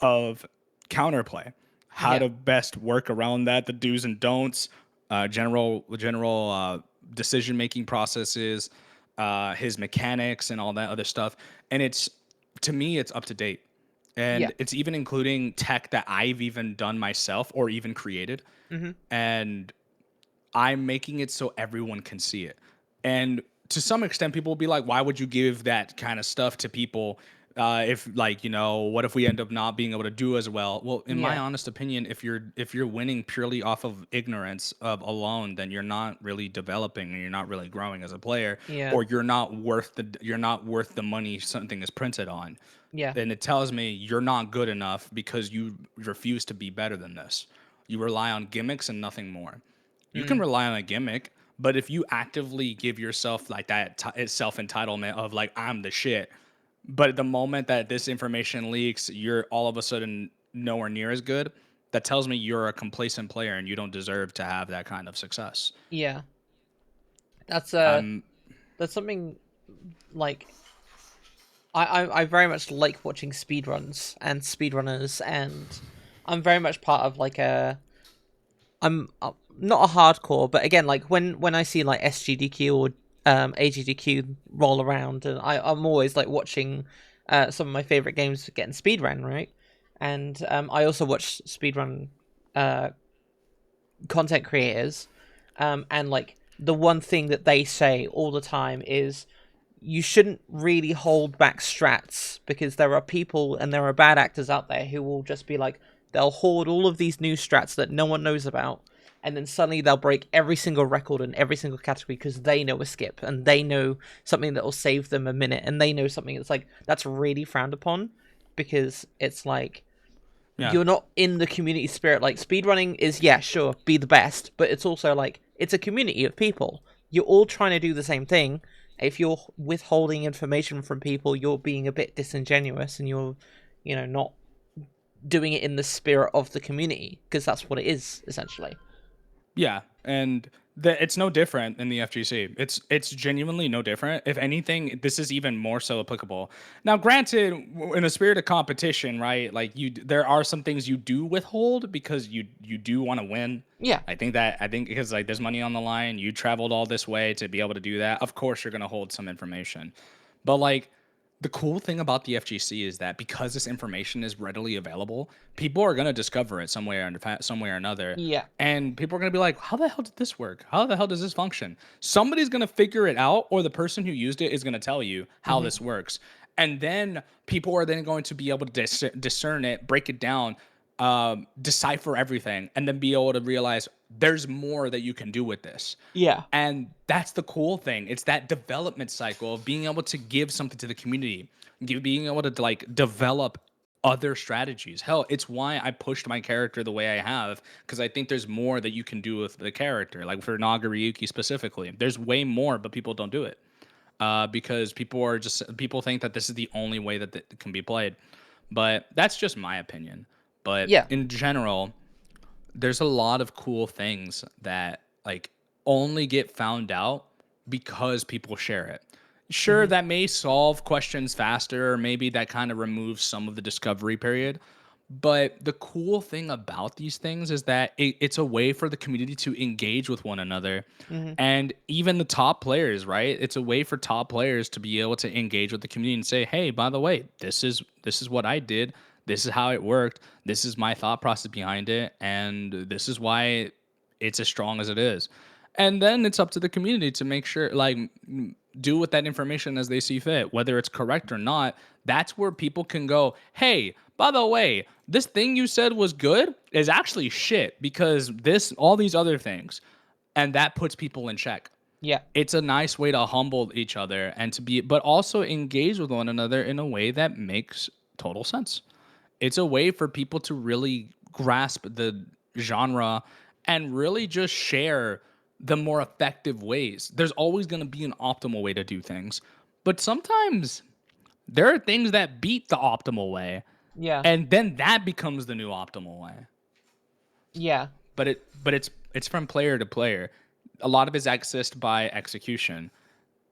of counterplay, how Yeah. to best work around that, the do's and don'ts, general decision making processes, his mechanics, and all that other stuff. And it's to me, it's up to date, Yeah. and it's even including tech that I've even done myself or even created, Mhm. and I'm making it so everyone can see it. And to some extent, people will be like, why would you give that kind of stuff to people if like, what if we end up not being able to do as well? Well, in my Yeah. honest opinion, if you're winning purely off of ignorance of alone, then you're not really developing and you're not really growing as a player, Yeah. or you're not worth the money something is printed on. Yeah. And it tells me you're not good enough because you refuse to be better than this. You rely on gimmicks and nothing more. You can Mm. rely on a gimmick, but if you actively give yourself like that self entitlement of like I'm the shit, but at the moment that this information leaks, you're all of a sudden nowhere near as good. That tells me you're a complacent player and you don't deserve to have that kind of success. Yeah. That's I'm that's something like I very much like watching speedruns and speedrunners, and I'm very much part of like a I'm not a hardcore, but again, like when I see like SGDQ or AGDQ roll around, and I'm always like watching some of my favorite games getting speedrun, right? And I also watch speedrun uh content creators, and like the one thing that they say all the time is you shouldn't really hold back strats, because there are people and there are bad actors out there who will just be like, they'll hoard all of these new strats that no one knows about, and then suddenly they'll break every single record in every single category because they know a skip and they know something that will save them a minute, and they know something that's like, that's really frowned upon, because it's like, Yeah. you're not in the community spirit. Like, speedrunning is, yeah, sure, be the best, but it's also like, it's a community of people. You're all trying to do the same thing. If you're withholding information from people, you're being a bit disingenuous, and you're, not doing it in the spirit of the community, because that's what it is, essentially. Yeah, and it's no different in the FGC. It's genuinely no different. If anything, this is even more so applicable. Now, granted, in the spirit of competition, right? Like there are some things you do withhold because you do want to win. Yeah. I think because like there's money on the line, you traveled all this way to be able to do that. Of course, you're gonna hold some information, but like the cool thing about the FGC is that because this information is readily available, people are going to discover it some way or another. Yeah. And people are going to be like, how the hell did this work? How the hell does this function? Somebody's going to figure it out, or the person who used it is going to tell you how Mm-hmm. this works. And then people are then going to be able to discern it, break it down, decipher everything, and then be able to realize there's more that you can do with this. Yeah. And that's the cool thing. It's that development cycle of being able to give something to the community, being able to like develop other strategies. Hell, it's why I pushed my character the way I have, because I think there's more that you can do with the character. Like for Nagaryuki specifically, there's way more, but people don't do it because people think that this is the only way that it can be played. But that's just my opinion. But Yeah. in general, there's a lot of cool things that like only get found out because people share it. Sure, Mm-hmm. that may solve questions faster, or maybe that kind of removes some of the discovery period. But the cool thing about these things is that it's a way for the community to engage with one another. Mm-hmm. And even the top players, right? It's a way for top players to be able to engage with the community and say, "Hey, by the way, this is what I did. This is how it worked. This is my thought process behind it, and this is why it's as strong as it is." And then it's up to the community to make sure, like, do with that information as they see fit, whether it's correct or not. That's where people can go, "Hey, by the way, this thing you said was good is actually shit because all these other things." And that puts people in check. Yeah. It's a nice way to humble each other and but also engage with one another in a way that makes total sense. It's a way for people to really grasp the genre and really just share the more effective ways. There's always going to be an optimal way to do things, but sometimes there are things that beat the optimal way, Yeah. and then that becomes the new optimal way. Yeah. But it's from player to player. A lot of it's accessed by execution.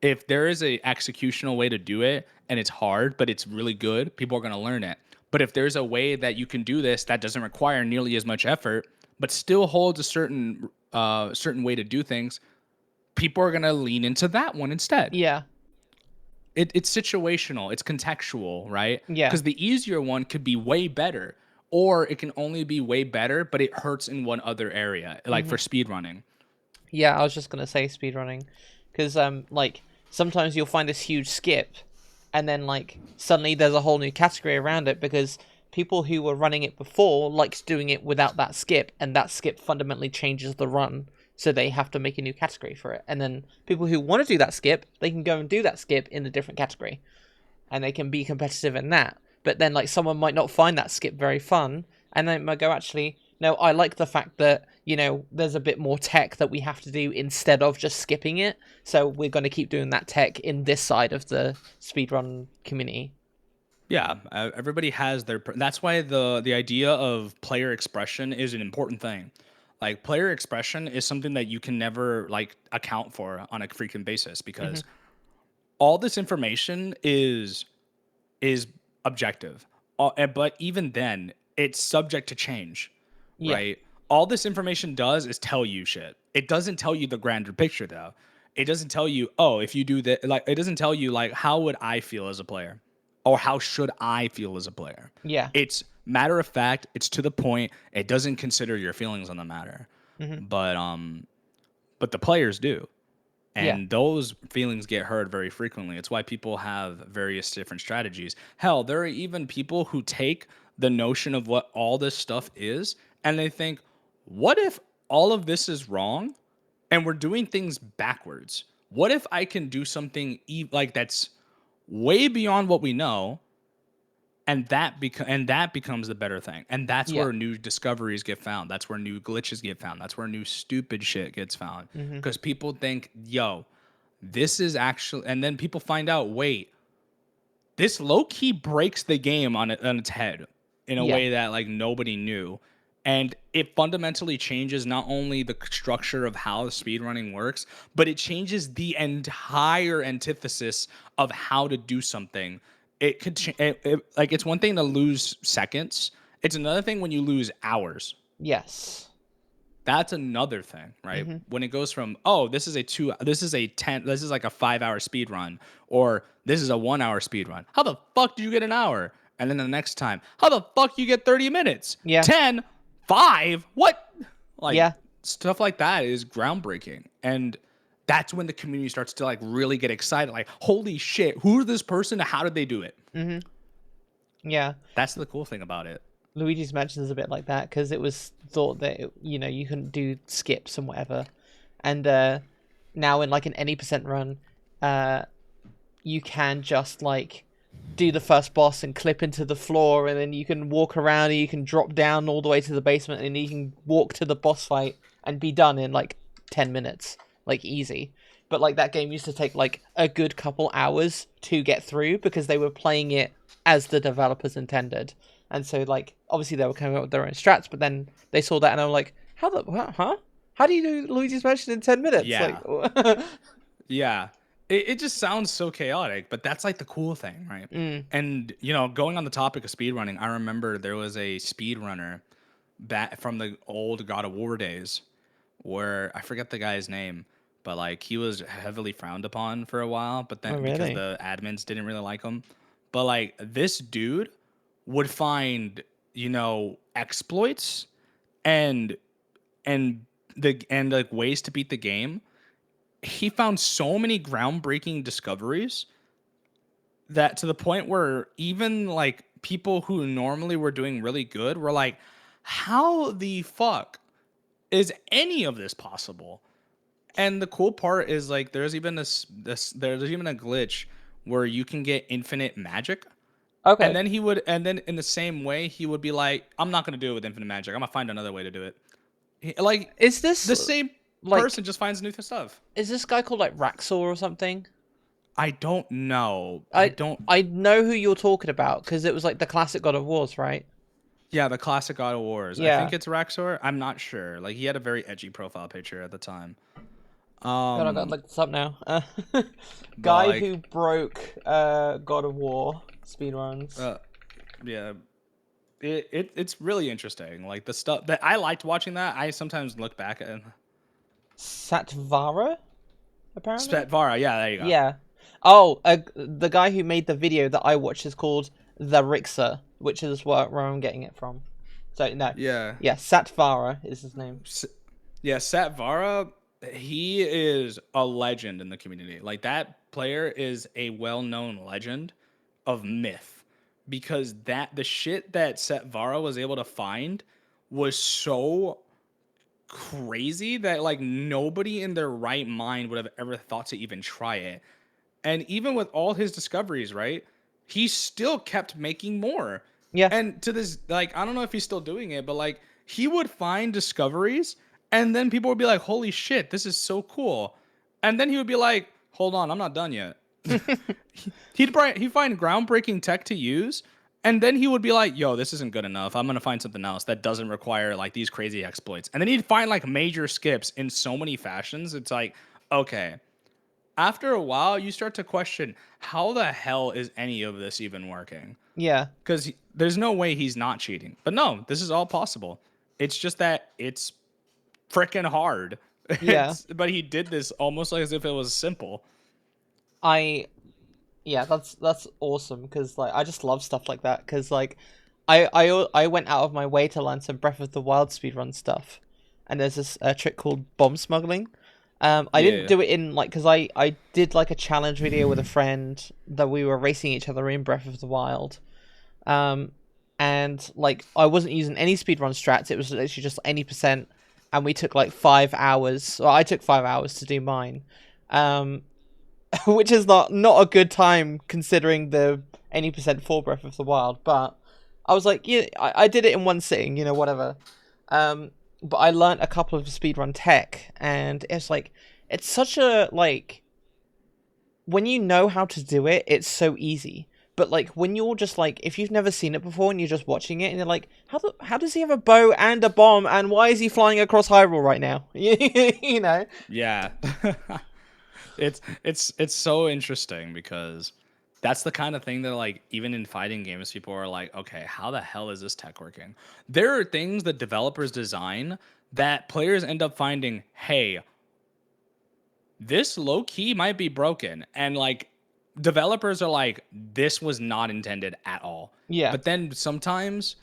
If there is a executional way to do it and it's hard but it's really good, people are going to learn it. But if there's a way that you can do this that doesn't require nearly as much effort but still holds a certain way to do things, people are going to lean into that one instead. Yeah. It's situational, it's contextual, right? Yeah. Because the easier one could be way better, or it can only be way better but it hurts in one other area, like Mm-hmm. for speedrunning. Yeah, I was just gonna say speedrunning, because like sometimes you'll find this huge skip, and then like suddenly there's a whole new category around it, because people who were running it before liked doing it without that skip, and that skip fundamentally changes the run, so they have to make a new category for it. And then people who want to do that skip, they can go and do that skip in a different category, and they can be competitive in that. But then like someone might not find that skip very fun, and they might go, actually, no, I like the fact that, there's a bit more tech that we have to do instead of just skipping it. So we're going to keep doing that tech in this side of the speedrun community. Yeah, everybody has that's why the idea of player expression is an important thing. Like player expression is something that you can never like account for on a freaking basis, Mm-hmm. because all this information is objective. But even then, it's subject to change, Yeah. right? All this information does is tell you shit. It doesn't tell you the grander picture, though. It doesn't tell you, oh, if you do that, like, it doesn't tell you, like, how would I feel as a player? Or how should I feel as a player? Yeah. It's matter of fact, it's to the point, it doesn't consider your feelings on the matter. Hmm. But the players do. Yeah. And those feelings get hurt very frequently. It's why people have various different strategies. Hell, there are even people who take the notion of what all this stuff is and they think, what if all of this is wrong and we're doing things backwards? What if I can do something like that's way beyond what we know, and that becomes the better thing, and that's Yeah. where new discoveries get found. That's where new glitches get found. That's where new stupid shit gets found Hmm. because people think, yo, this is actually, and then people find out, wait, this low key breaks the game on its head in a Yeah. way that like nobody knew. And it fundamentally changes not only the structure of how the speedrunning works, but it changes the entire antithesis of how to do something. It could like it's one thing to lose seconds. It's another thing when you lose hours. Yes. That's another thing, right? Hmm. When it goes from, oh, this is like a 5 hour speed run, or this is a 1 hour speed run. How the fuck do you get an hour? And then the next time, how the fuck you get 30 minutes? Yeah. 10, 5, what? Like Yeah. stuff like that is groundbreaking. And that's when the community starts to like really get excited. Like, holy shit, who's this person? How did they do it? Hmm. Yeah. That's the cool thing about it. Luigi's Mansion is a bit like that because it was thought that you couldn't do skips and whatever, and now in like an any percent run, you can just like do the first boss and clip into the floor, and then you can walk around and you can drop down all the way to the basement, and you can walk to the boss fight and be done in like 10 minutes, like easy. But like that game used to take like a good couple hours to get through because they were playing it as the developers intended. And so, like, obviously they were coming up with their own strats, but then they saw that and they were like, huh? How do you do Luigi's Mansion in 10 minutes? Yeah. Like, Yeah. It just sounds so chaotic, but that's like the cool thing, right? And going on the topic of speedrunning, I remember there was a speedrunner back from the old God of War days where I forget the guy's name, but like he was heavily frowned upon for a while, but oh, then because really? the admins didn't really like him. But like this dude would find, exploits and and like ways to beat the game. He found so many groundbreaking discoveries that to the point where even like people who normally were doing really good were like, how the fuck is any of this possible? And the cool part is like there's even there's even a glitch where you can get infinite magic. Okay. And then in the same way, he would be like, I'm not gonna do it with infinite magic. I'm gonna find another way to do it. Like Is this the same like, person just finds new stuff. is this guy called like Raxor or something? I don't know. I I don't. I know who you're talking about because it was like the classic God of Wars, right? Yeah, the classic God of Wars. I Yeah. think it's Raxor. I'm not sure. Like he had a very edgy profile picture at the time. God, I gotta Um, look this up now. but Guy like, who broke God of War speedruns. yeah, it's really interesting. Like the stuff that I liked watching that. I sometimes look back at Satvara, apparently. Svetvara. Yeah, there you go. Yeah. Oh, the guy who made the video that I watched is called The Rixer, which is where I'm getting it from. So, no. Yeah. Yeah, Satvara is his name. Yeah, Satvara, he is a legend in the community. Like that player is a well-known legend of myth because the shit that Satvara was able to find was so crazy that like nobody in their right mind would have ever thought to even try it. And even with all his discoveries, right? He still kept making more. Yeah. And to this, like, I don't know if he's still doing it, but like, he would find discoveries, and then people would be like, holy shit, this is so cool. And then he would be like, hold on, I'm not done yet. He'd find groundbreaking tech to use, and then he would be like, yo, this isn't good enough. I'm gonna find something else that doesn't require like these crazy exploits. And then he'd find like major skips in so many fashions. It's like, okay, after a while, you start to question how the hell is any of this even working? Yeah. Because there's no way he's not cheating. But no, this is all possible. It's just that it's freaking hard. Yeah. But he did this almost like as if it was simple. I yeah, that's awesome because like I just love stuff like that because like I went out of my way to learn some Breath of the Wild speedrun stuff, and there's this trick called bomb smuggling. I didn't Yeah. do it in like because I did like a challenge video with a friend that we were racing each other in Breath of the Wild. Um, and like I wasn't using any speedrun strats. It was literally just any percent, and we took like 5 hours. Well, I took 5 hours to do mine, um, which is not a good time considering the any percent for Breath of the Wild. But I was like, yeah, I did it in one sitting, whatever. But I learnt a couple of speedrun tech, and it's like it's such a like when you know how to do it, it's so easy. But like when you're just like if you've never seen it before and you're just watching it and you're like, how does he have a bow and a bomb and why is he flying across Hyrule right now? you know? Yeah. It's so interesting because that's the kind of thing that like even in fighting games people are like, okay, how the hell is this tech working? There are things that developers design that players end up finding, hey, this low key might be broken. And like developers are like, this was not intended at all. Yeah. But then sometimes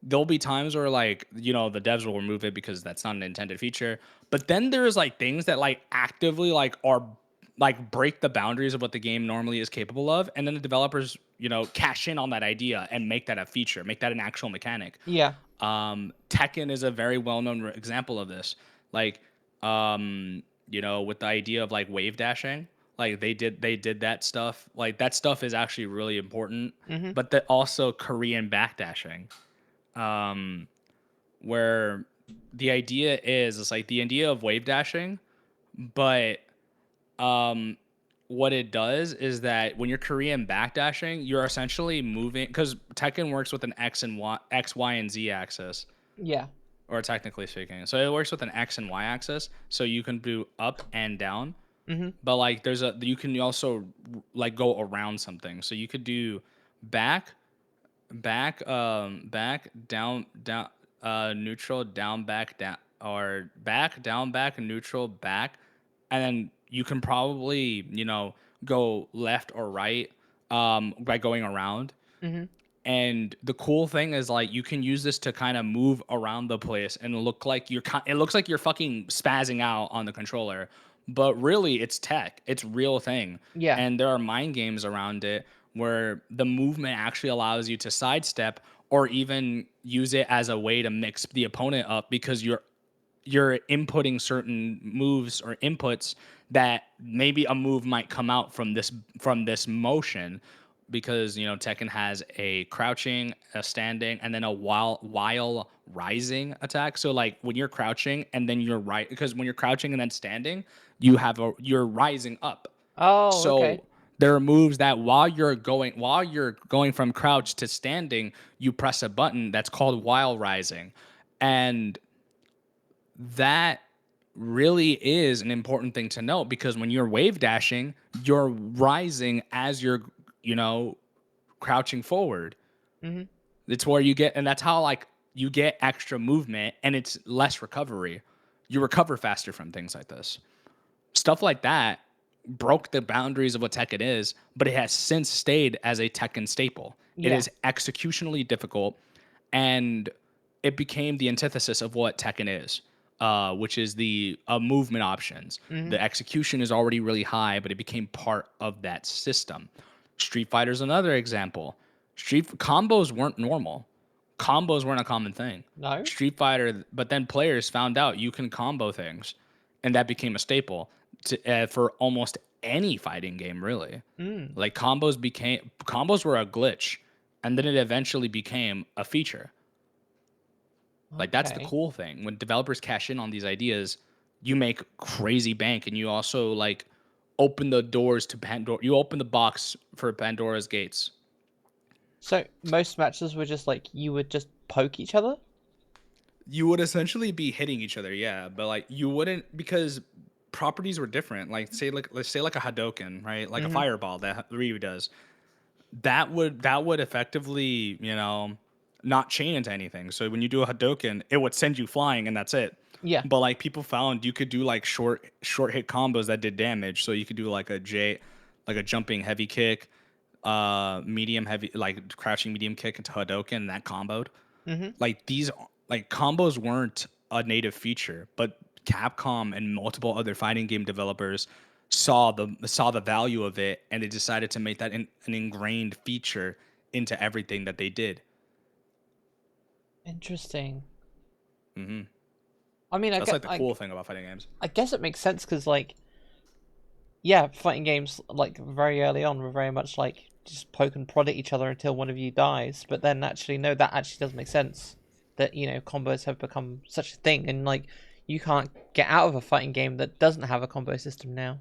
there'll be times where like, the devs will remove it because that's not an intended feature. But then there's like things that like actively like are like break the boundaries of what the game normally is capable of. And then the developers, cash in on that idea and make that a feature, make that an actual mechanic. Yeah. Tekken is a very well-known example of this. Like, with the idea of like wave dashing, like they did that stuff. Like that stuff is actually really important. Mm-hmm. But that also Korean backdashing, where the idea is it's like the idea of wave dashing, but um, what it does is that when you're Korean backdashing, you're essentially moving because Tekken works with an X and Y, X, Y, and Z axis, Yeah. or technically speaking. So it works with an X and Y axis, so you can do up and down. Mm-hmm. But like you can also like go around something. So you could do back, back, down, neutral, down, back, down, or back, down, back, neutral, back, and then you can probably go left or right by going around. Mm-hmm. And the cool thing is like you can use this to kind of move around the place and look like it looks like you're fucking spazzing out on the controller, but really it's tech, it's real thing. Yeah. And there are mind games around it where the movement actually allows you to sidestep or even use it as a way to mix the opponent up because you're inputting certain moves or inputs that maybe a move might come out from this motion because Tekken has a crouching, a standing, and then a while rising attack. So like when you're crouching and then you're right because when you're crouching and then standing, you're rising up. Oh, okay. So there are moves that while you're going from crouch to standing, you press a button that's called while rising. And that really is an important thing to note because when you're wave dashing, you're rising as you're, crouching forward. Mm-hmm. It's where you get, and that's how like you get extra movement and it's less recovery. You recover faster from things like this. Stuff like that broke the boundaries of what Tekken is, but it has since stayed as a Tekken staple. It Yeah. is executionally difficult, and it became the antithesis of what Tekken is, which is the movement options. Mm-hmm. The execution is already really high, but it became part of that system. Street Fighter is another example. Street combos weren't normal. Combos weren't a common thing. No. Street Fighter, but then players found out you can combo things, and that became a staple for almost any fighting game, really. Mm. Like combos were a glitch, and then it eventually became a feature. Like that's the Okay. cool thing. When developers cash in on these ideas, you make crazy bank, and you also like open the doors to Pandora. You open the box for Pandora's gates. So most matches were just like you would just poke each other. You would essentially be hitting each other, yeah, but like you wouldn't because properties were different. Like let's say like a Hadoken, right? Like a Mm-hmm. fireball that Ryu does. That would effectively, not chain into anything. So when you do a Hadoken, it would send you flying and that's it. Yeah. But like people found you could do like short hit combos that did damage. So you could do like a jumping heavy kick, medium heavy, like crouching medium kick into Hadoken and that comboed. Mm-hmm. Like these like combos weren't a native feature, but Capcom and multiple other fighting game developers saw the value of it, and they decided to make that an ingrained feature into everything that they did. Interesting. Hmm. I mean, That's like the cool thing about fighting games. I guess it makes sense because, like, yeah, fighting games, like, very early on were very much like just poke and prod at each other until one of you dies. But then actually, no, that actually does make sense. That, combos have become such a thing, and, like, you can't get out of a fighting game that doesn't have a combo system now.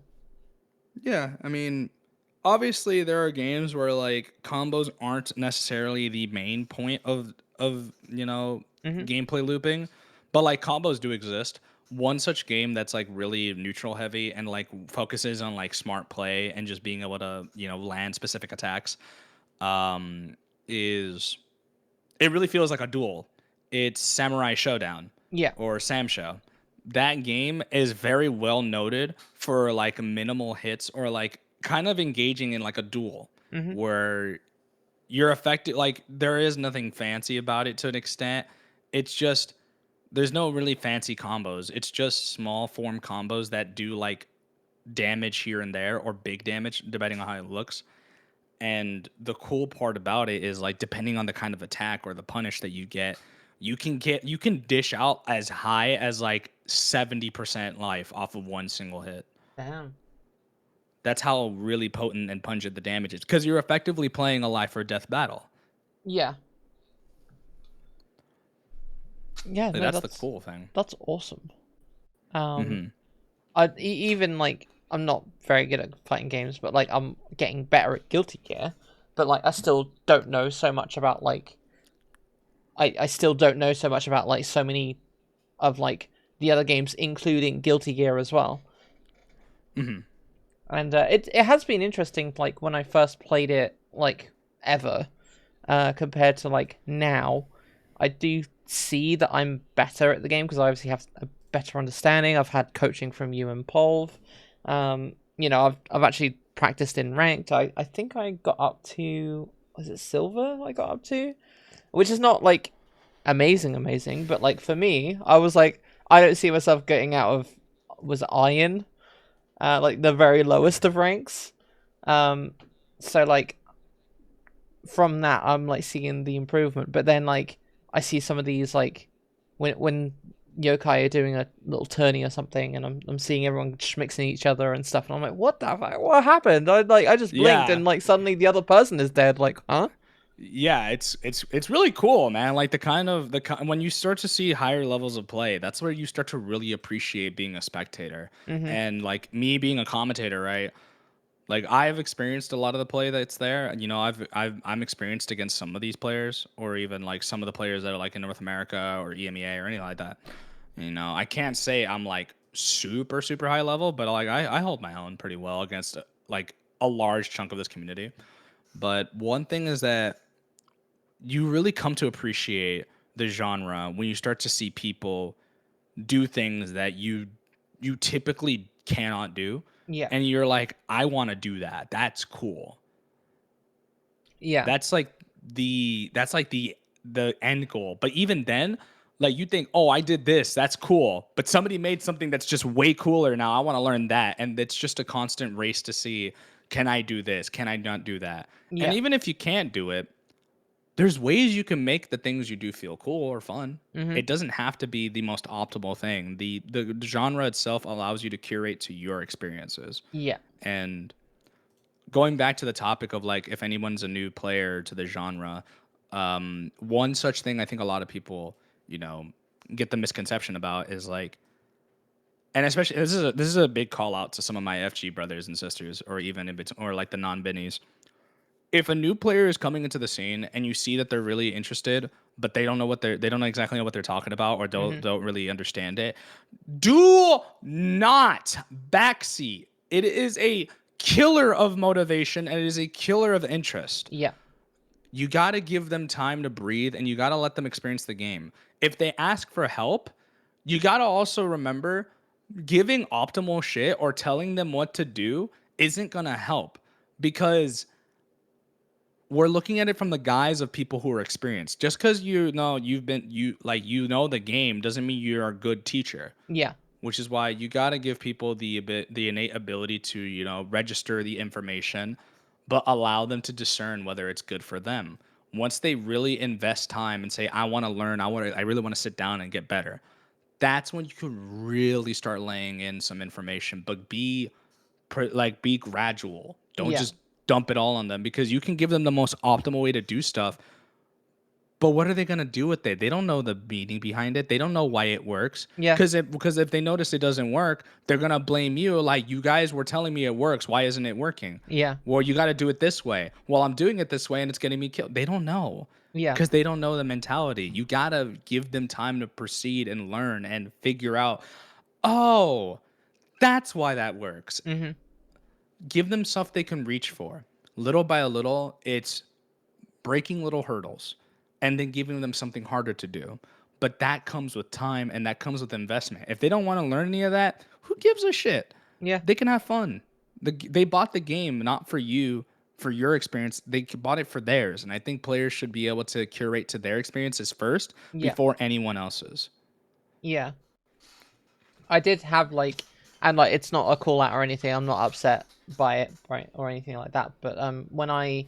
Yeah, I mean, obviously there are games where like combos aren't necessarily the main point of Hmm. gameplay looping, but like combos do exist. One such game that's like really neutral heavy and like focuses on like smart play and just being able to land specific attacks um, is it really feels like a duel. It's Samurai Showdown Yeah. or Sam Show. That game is very well noted for like minimal hits or like kind of engaging in like a duel Hmm. where you're affected. Like there is nothing fancy about it to an extent. It's just there's no really fancy combos. It's just small form combos that do like damage here and there or big damage depending on how it looks. And the cool part about it is like depending on the kind of attack or the punish that you can dish out as high as like 70% life off of one single hit. Damn. That's how really potent and pungent the damage is because you're effectively playing a life or death battle. Yeah. Yeah. Like No, that's the cool thing. that's awesome. Um, Hmm. even like I'm not very good at fighting games, but like I'm getting better at Guilty Gear. But like I still don't know so much about like I still don't know so much about like so many of like the other games, including Guilty Gear as well. Hmm. And it has been interesting, like when I first played it, like ever, compared to like now. I do see that I'm better at the game because I obviously have a better understanding. I've had coaching from you and Polv. I've actually practiced in ranked. I think I got up to, was it silver? I got up to, which is not like amazing, but like for me, I was like, I don't see myself getting out of, was it iron, like the very lowest of ranks. Um, so like from that, I'm like seeing the improvement. But then like I see some of these like when yokai are doing a little tourney or something, and I'm seeing everyone schmixing each other and stuff, and I'm like, what the fuck? What happened? I just blinked, Yeah. and like suddenly the other person is dead. Like, huh? Yeah, it's really cool, man. Like when you start to see higher levels of play, that's where you start to really appreciate being a spectator. Mhm. And like me being a commentator, right? Like I've experienced a lot of the play that's there. I'm experienced against some of these players, or even like some of the players that are like in North America or EMEA or anything like that. I can't say I'm like super high level, but like I hold my own pretty well against like a large chunk of this community. But one thing is that you really come to appreciate the genre when you start to see people do things that you typically cannot do, Yeah. and you're like, I want to do that. That's cool. Yeah. That's like the end goal. But even then, like you think, oh, I did this, that's cool. But somebody made something that's just way cooler now. I want to learn that. And it's just a constant race to see, can I do this? Can I not do that? And Yeah. even if you can't do it, there's ways you can make the things you do feel cool or fun. Mhm. It doesn't have to be the most optimal thing. The genre itself allows you to curate to your experiences. Yeah. And going back to the topic of like if anyone's a new player to the genre, one such thing I think a lot of people, you know, get the misconception about is like, and especially this is a big call out to some of my FG brothers and sisters, or even in between, or like the non-binnies. If a new player is coming into the scene and you see that they're really interested, but they don't exactly know what they're talking about or don't Mhm. don't really understand it, do not backseat. It is a killer of motivation and it is a killer of interest. Yeah. You got to give them time to breathe and you got to let them experience the game. If they ask for help, you got to also remember giving optimal shit or telling them what to do isn't going to help because we're looking at it from the guise of people who are experienced. Just because you know the game doesn't mean you're a good teacher. Yeah. Which is why you got to give people the innate ability to register the information, but allow them to discern whether it's good for them. Once they really invest time and say, I want to learn, I really want to sit down and get better, that's when you could really start laying in some information. But be gradual. Don't Yeah. just dump it all on them, because you can give them the most optimal way to do stuff, but what are they gonna do with it? They don't know the meaning behind it. They don't know why it works. Yeah. Because if they notice it doesn't work, they're gonna blame you. Like, you guys were telling me it works. Why isn't it working? Yeah. Well, you got to do it this way. Well, I'm doing it this way and it's getting me killed. They don't know, Yeah. because they don't know the mentality. You gotta give them time to proceed and learn and figure out. Oh, that's why that works. Mhm. Give them stuff they can reach for. Little by little, it's breaking little hurdles and then giving them something harder to do. But that comes with time and that comes with investment. If they don't want to learn any of that, who gives a shit? Yeah. They can have fun. They bought the game not for you, for your experience. They bought it for theirs. And I think players should be able to curate to their experiences first Yeah. before anyone else's. Yeah. I did have like, and like it's not a call out or anything. I'm not upset by it, right, or anything like that. But when I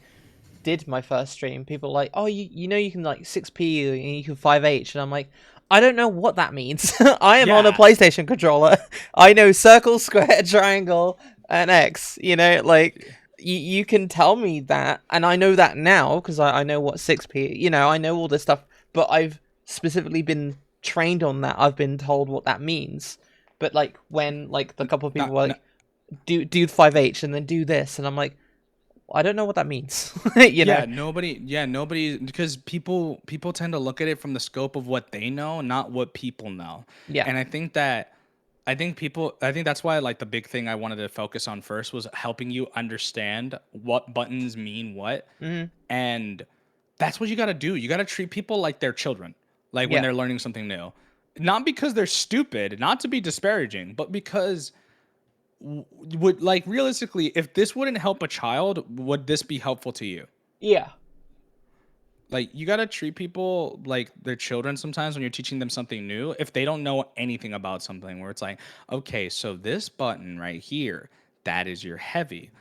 did my first stream, people were like, oh, you know you can like 6p and you can 5h, and I'm like, I don't know what that means. I am on a Yeah. PlayStation controller. I know circle, square, triangle, and X. You know, like you can tell me that, and I know that now because I know what 6p. You know, I know all this stuff, but I've specifically been trained on that. I've been told what that means. But like when like the couple of people were like, do 5h and then do this, and I'm like, I don't know what that means. You know? Nobody, because people tend to look at it from the scope of what they know, not what people know. Yeah. And I think that's why, like, the big thing I wanted to focus on first was helping you understand what buttons mean what. Mm-hmm. And that's what you got to do. You got to treat people like they're children, like when Yeah. they're learning something new. Not because they're stupid, not to be disparaging, but because would, like, realistically, if this wouldn't help a child, would this be helpful to you? Yeah. Like, you got to treat people like they're children sometimes when you're teaching them something new. If they don't know anything about something, where it's like, okay, so this button right here, that is your heavy.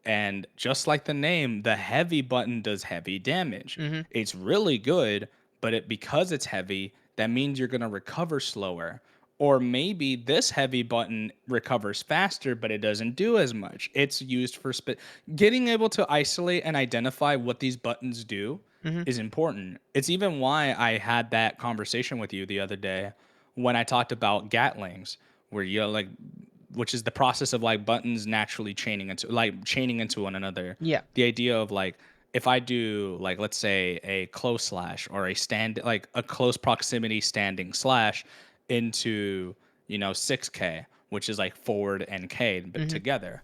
And just like the name, the heavy button does heavy damage. Mm-hmm. It's really good, but because it's heavy, that means you're going to recover slower. Or maybe this heavy button recovers faster, but it doesn't do as much. It's used for getting able to isolate and identify what these buttons do Mm-hmm. is important. It's even why I had that conversation with you the other day when I talked about Gatlings, where you like, which is the process of like buttons naturally chaining into one another. Yeah. The idea of like, if I do, like, let's say a close slash or like a close proximity standing slash into 6K, which is like forward and K but Mm-hmm. together,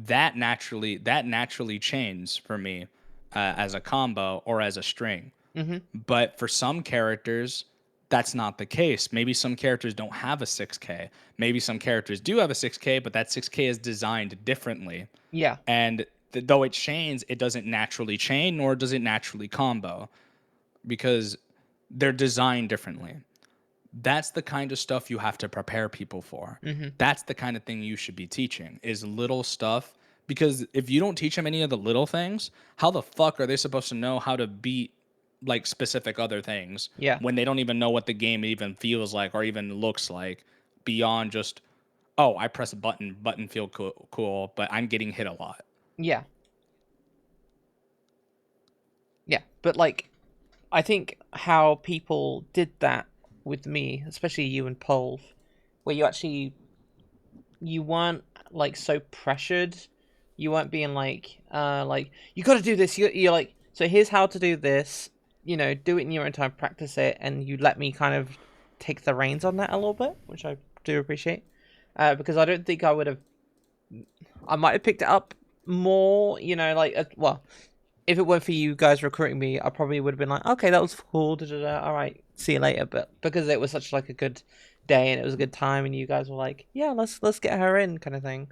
that naturally chains for me as a combo or as a string. Mm-hmm. But for some characters, that's not the case. Maybe some characters don't have a 6K. Maybe some characters do have a 6K, but that 6K is designed differently. Yeah. And though it chains, it doesn't naturally chain, nor does it naturally combo, because they're designed differently. That's the kind of stuff you have to prepare people for. Mm-hmm. That's the kind of thing you should be teaching, is little stuff. Because if you don't teach them any of the little things, how the fuck are they supposed to know how to beat like specific other things Yeah. when they don't even know what the game even feels like or even looks like, beyond just, oh, I press a button feel cool, but I'm getting hit a lot. Yeah. Yeah. But like, I think how people did that with me, especially you and Pole, where you weren't like so pressured. You weren't being like you got to do this. You're like, so here's how to do this. Do it in your own time, practice it, and you let me kind of take the reins on that a little bit, which I do appreciate. Because I don't think I would have. I might have picked it up more. Well, if it weren't for you guys recruiting me, I probably would have been like, okay, that was cool. All right, see you later. But because it was such like a good day and it was a good time, and you guys were like, yeah, let's get her in, kind of thing.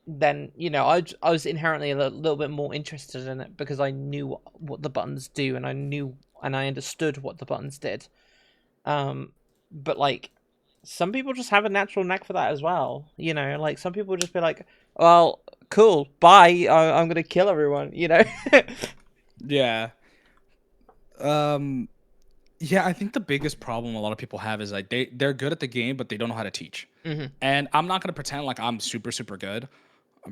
then I was inherently a little bit more interested in it because I knew what the buttons do, and I understood what the buttons did. But like some people just have a natural knack for that as well. Like some people just be like, "Well, cool, bye. I'm gonna kill everyone." Yeah. Um. Yeah, I think the biggest problem a lot of people have is like they're good at the game, but they don't know how to teach. Hmm. And I'm not gonna pretend like I'm super super good,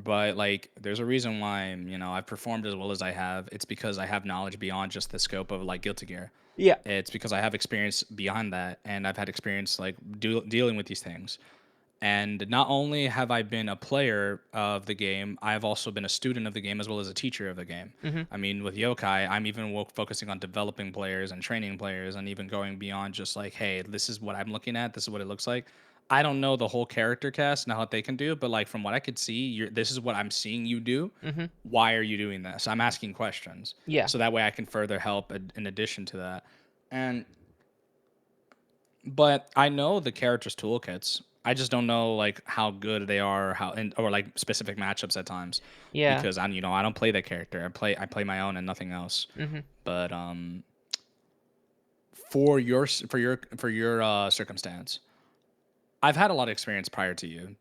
but like there's a reason why I've performed as well as I have. It's because I have knowledge beyond just the scope of like Guilty Gear. Yeah. It's because I have experience beyond that, and I've had experience like dealing with these things. And not only have I been a player of the game, I've also been a student of the game as well as a teacher of the game. Hmm. I mean, with YoKai, I'm even focusing on developing players and training players, and even going beyond just like, hey, this is what I'm looking at, this is what it looks like. I don't know the whole character cast and what they can do, but like from what I could see, this is what I'm seeing you do. Hmm. Why are you doing this? I'm asking questions, Yeah. so that way I can further help in addition to that. And but I know the characters' toolkits. I just don't know like how good they are, or like specific matchups at times, Yeah. because I don't play that character. I play my own and nothing else. Hmm. But for your circumstance, I've had a lot of experience prior to you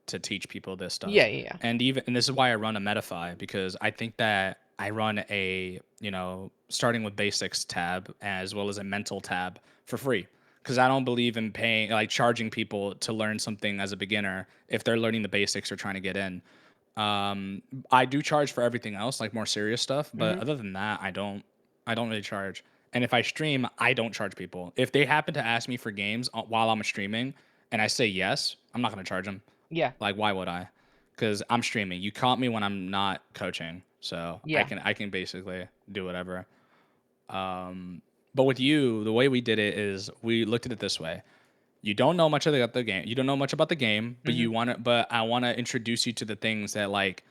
to teach people this Yeah. stuff, Yeah. and this is why I run a Metafy, because I think that I run a starting with basics tab as well as a mental tab for free, because I don't believe in paying like charging people to learn something as a beginner if they're learning the basics or trying to get in. I do charge for everything else, like more serious stuff, but Hmm. other than that, I don't really charge. And if I stream, I don't charge people. If they happen to ask me for games while I'm streaming and I say yes, I'm not going to charge them. Yeah. Like, why would I? Because I'm streaming. You caught me when I'm not coaching, so I Yeah. can I can basically do whatever. But with you, the way we did it is we looked at it this way: you don't know much of the game. You don't know much about the game, but Hmm. I want to introduce you to the things that like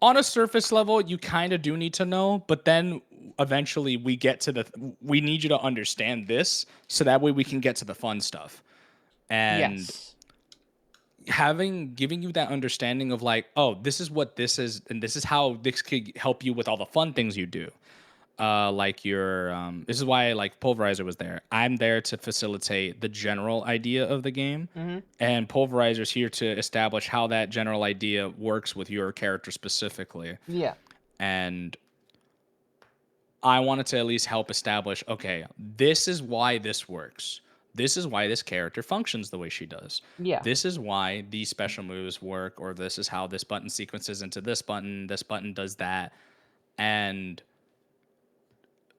on a surface level you kind of do need to know, but then eventually we need you to understand this so that way we can get to the fun stuff. And Yes. giving you that understanding of like, oh, this is what this is, and this is how this could help you with all the fun things you do. Like your this is why like Pulverizer was there. I'm there to facilitate the general idea of the game, Hmm. and Pulverizer's here to establish how that general idea works with your character specifically. Yeah. And I wanted to at least help establish, okay, this is why this works. This is why this character functions the way she does. Yeah. This is why these special moves work, or this is how this button sequences into this button does that. And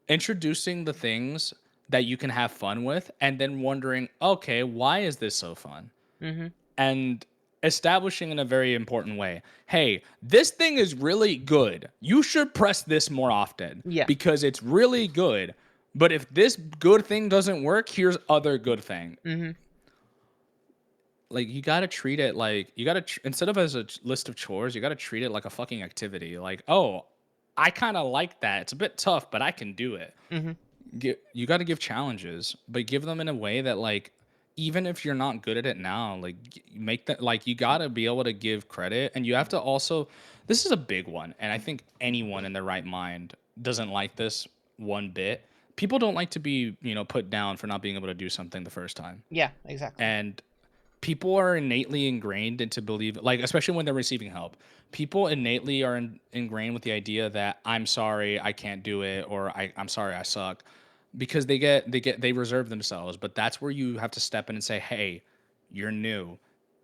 introducing the things that you can have fun with, and then wondering, okay, why is this so fun? Hmm. And establishing in a very important way, hey, this thing is really good. You should press this more often Yeah. because it's really good. But if this good thing doesn't work, here's other good thing. Hmm. Like you got to treat it like instead of as a list of chores, you got to treat it like a fucking activity. Like, oh, I kind of like that. It's a bit tough, but I can do it. Hmm. You got to give challenges, but give them in a way that like even if you're not good at it now, like make that like you got to be able to give credit, and you have to also, this is a big one, and I think anyone in their right mind doesn't like this one bit. People don't like to be, put down for not being able to do something the first time. Yeah. Exactly. And people are innately ingrained into believe, like especially when they're receiving help, people innately are ingrained with the idea that I'm sorry I can't do it, or I'm sorry I suck, because they reserve themselves. But that's where you have to step in and say, hey, you're new.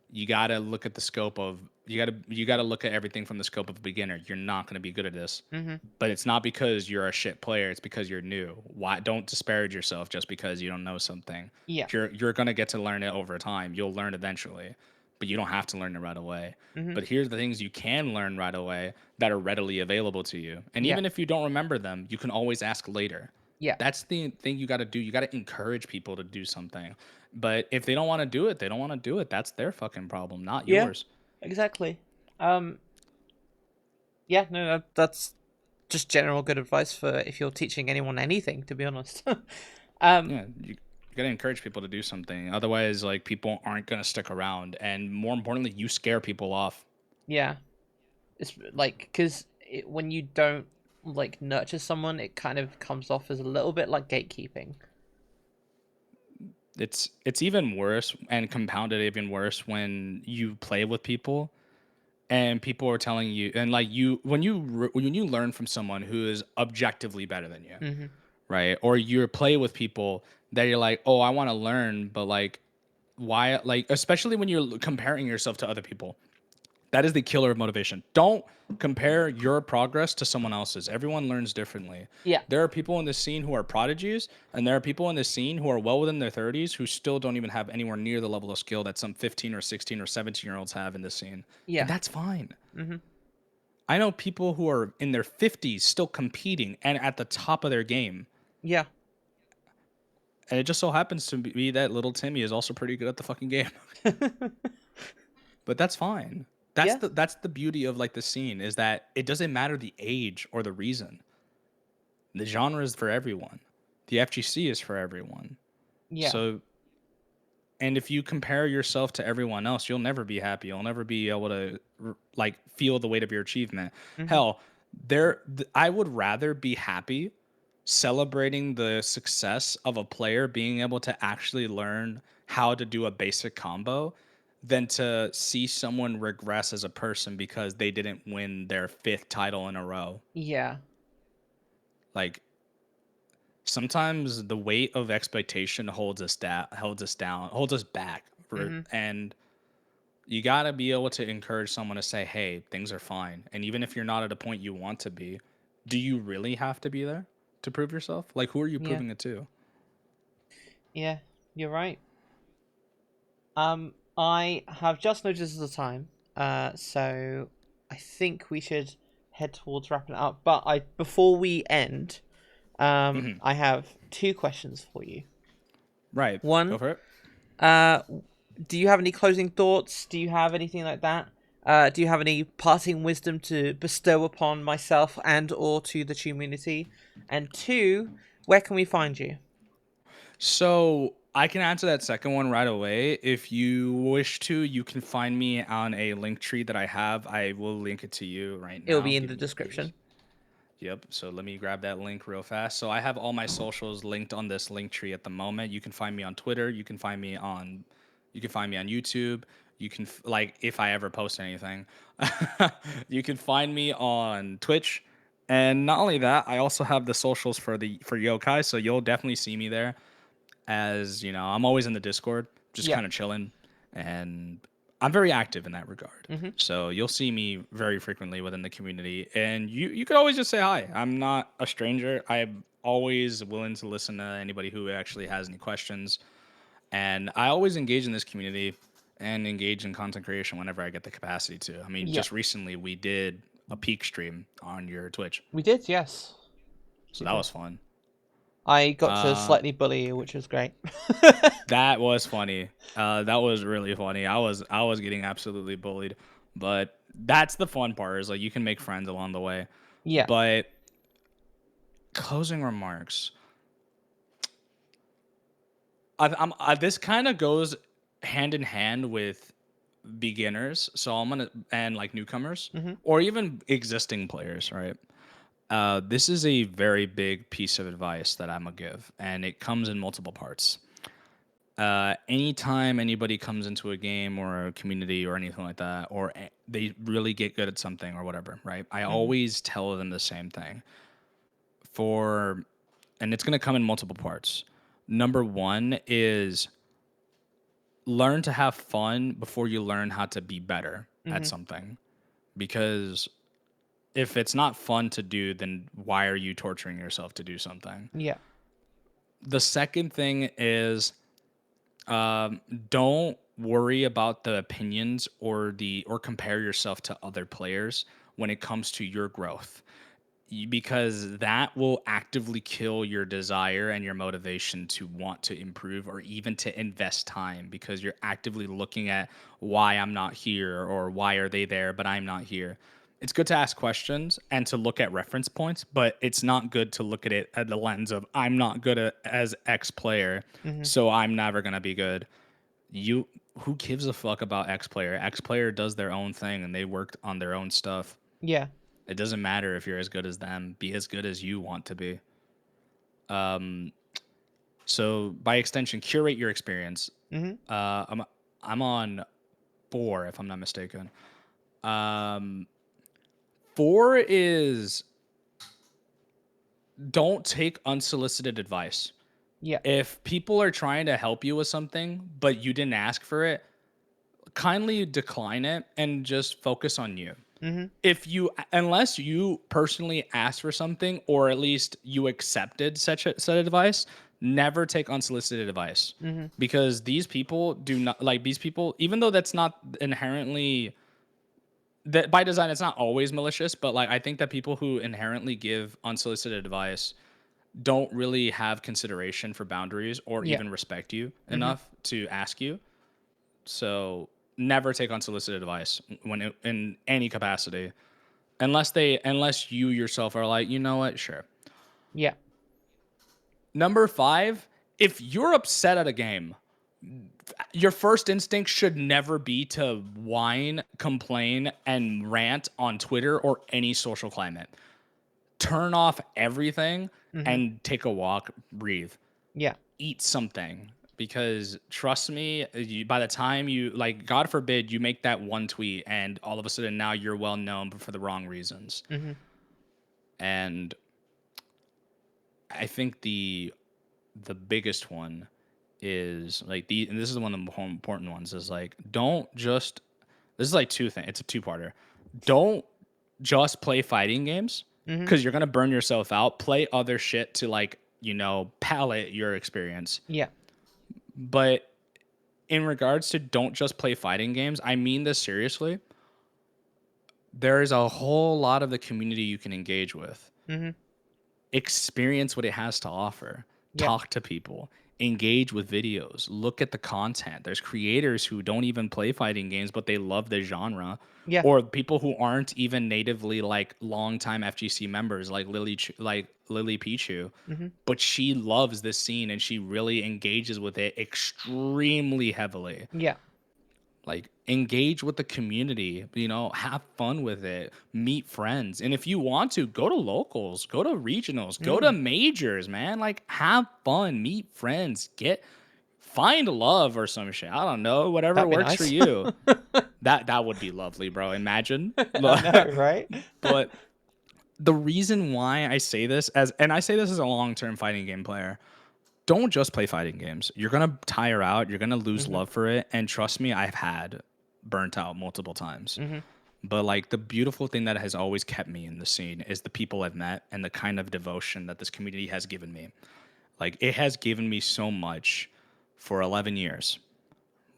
You got to look at the scope of, you got to look at everything from the scope of a beginner. You're not going to be good at this. Hmm. But it's not because you're a shit player, it's because you're new. Why don't disparage yourself just because you don't know something. Yeah. You're going to get to learn it over time. You'll learn eventually, but you don't have to learn it right away. Hmm. But here's the things you can learn right away that are readily available to you. And Yeah. even if you don't remember them, you can always ask later. Yeah. That's the thing you got to do. You got to encourage people to do something. But if they don't want to do it, they don't want to do it. That's their fucking problem, not Yeah. yours. Exactly. Um. Yeah. No. That's just general good advice for if you're teaching anyone anything. To be honest. um. Yeah, you gotta encourage people to do something. Otherwise, like people aren't gonna stick around, and more importantly, you scare people off. Yeah. It's like because when you don't like nurture someone, it kind of comes off as a little bit like gatekeeping. It's even worse and compounded even worse when you play with people and people are telling you and like you when you learn from someone who is objectively better than you, Hmm. right? Or you play with people that you're like, oh, I want to learn, but like why? Like especially when you're comparing yourself to other people. That is the killer of motivation. Don't compare your progress to someone else's. Everyone learns differently. Yeah. There are people in this scene who are prodigies, and there are people in this scene who are well within their 30s who still don't even have anywhere near the level of skill that some 15 or 16 or 17-year-olds have in this scene. And Yeah. that's fine. Hmm. I know people who are in their 50s still competing and at the top of their game. Yeah. And it just so happens to be that little Timmy is also pretty good at the fucking game. But that's fine. Yeah. That's the beauty of like the scene is that it doesn't matter the age or the reason. The genre is for everyone. The FGC is for everyone. Yeah. So and if you compare yourself to everyone else, you'll never be happy. You'll never be able to like feel the weight of your achievement. Hmm. Hell, I would rather be happy celebrating the success of a player being able to actually learn how to do a basic combo than to see someone regress as a person because they didn't win their fifth title in a row. Yeah. Like sometimes the weight of expectation holds us down, holds us back. Hmm. And you got to be able to encourage someone to say, hey, things are fine. And even if you're not at a point you want to be, do you really have to be there to prove yourself? Like, who are you Yeah. proving it to? Yeah. You're right. I have just noticed the time. So I think we should head towards wrapping it up. But I before we end, Hmm. I have two questions for you. Right. Go One, for it. uh, do you have any closing thoughts? Do you have anything like that? Do you have any parting wisdom to bestow upon myself and or to the community? And two, where can we find you? So I can answer that second one right away. If you wish to, you can find me on a link tree that I have. I will link it to you right It'll now. be in Give the me just description. Yep. So let me grab that link real fast. So I have all my socials linked on this link tree at the moment. You can find me on Twitter. You can find me on YouTube. You can like if I ever post anything, you can find me on Twitch. And not only that, I also have the socials for YoKai, so you'll definitely see me there. As you know, I'm always in the Discord, just Yeah. kind of chilling, and I'm very active in that regard. Mm-hmm. So you'll see me very frequently within the community, and you could always just say hi. I'm not a stranger. I'm always willing to listen to anybody who actually has any questions, and I always engage in this community and engage in content creation whenever I get the capacity to. I mean, Yeah. just recently we did a peak stream on your Twitch, We did, yes. so We that did. was fun. I got to Uh, slightly bully you, which was great. That was funny. That was really funny. I was getting absolutely bullied, but that's the fun part is like you can make friends along the way. Yeah. But closing remarks. This kind of goes hand in hand with beginners, so I'm gonna and like newcomers Mm-hmm. or even existing players, right? This is a very big piece of advice that I'm gonna give, and it comes in multiple parts. Anytime anybody comes into a game or a community or anything like that, or they really get good at something or whatever, right? I Mm-hmm. always tell them the same thing for, and it's going to come in multiple parts. Number one is learn to have fun before you learn how to be better at Mm-hmm. something. Because if it's not fun to do, then why are you torturing yourself to do something? Yeah. The second thing is Um, don't worry about the opinions or compare yourself to other players when it comes to your growth. Because that will actively kill your desire and your motivation to want to improve or even to invest time because you're actively looking at why I'm not here or why are they there but I'm not here. It's good to ask questions and to look at reference points, but it's not good to look at it at the lens of I'm not good as X player, Mm-hmm. so I'm never going to be good. you who gives a fuck about X player? X player does their own thing and they worked on their own stuff. Yeah. It doesn't matter if you're as good as them. Be as good as you want to be. So by extension, curate your experience. Mm-hmm. I'm on 4 if I'm not mistaken. Um, 4 is don't take unsolicited advice. Yeah. If people are trying to help you with something, but you didn't ask for it, kindly decline it and just focus on you. Mm-hmm. If you, unless you personally asked for something or at least you accepted such advice, never take unsolicited advice, Mm-hmm. because these people do not like these people, even though that's not inherently that by design, it's not always malicious, but like I think that people who inherently give unsolicited advice don't really have consideration for boundaries or Yeah. even respect you Mm-hmm. enough to ask you. So never take unsolicited advice in any capacity, unless you yourself are like, you know what, sure. Yeah. Number 5, if you're upset at a game, your first instinct should never be to whine, complain, and rant on Twitter or any social climate. Turn off everything Mm-hmm. and take a walk, breathe, Yeah. eat something. Because trust me, by the time you, like, God forbid, you make that one tweet and all of a sudden now you're well known, but for the wrong reasons. Mm-hmm. And I think the biggest one is like and this is one of the more important ones, is like, don't just, this is like two things. It's a two-parter. Don't just play fighting games Mm-hmm. because you're gonna burn yourself out. Play other shit to, like, palette your experience. Yeah. But in regards to don't just play fighting games, I mean this seriously. There is a whole lot of the community you can engage with. Mm-hmm. Experience what it has to offer, Yeah. talk to people, engage with videos, look at the content. There's creators who don't even play fighting games, but they love the genre, Yeah. or people who aren't even natively like longtime FGC members, like Lily Pichu, Mm-hmm. but she loves this scene and she really engages with it extremely heavily. Yeah. Like, engage with the community, have fun with it, meet friends. And if you want to, go to locals, go to regionals, go to Mm. majors, man. Like, have fun, meet friends, find love or some shit. I don't know, whatever That'd be works for nice. you. That would be lovely, bro. Imagine. I know, right? But the reason why I say this, and I say this as a long-term fighting game player, don't just play fighting games. You're gonna tire out. You're gonna lose Mm-hmm. love for it. And trust me, I've had burnt out multiple times. Mm-hmm. But like, the beautiful thing that has always kept me in the scene is the people I've met and the kind of devotion that this community has given me. Like, it has given me so much for 11 years,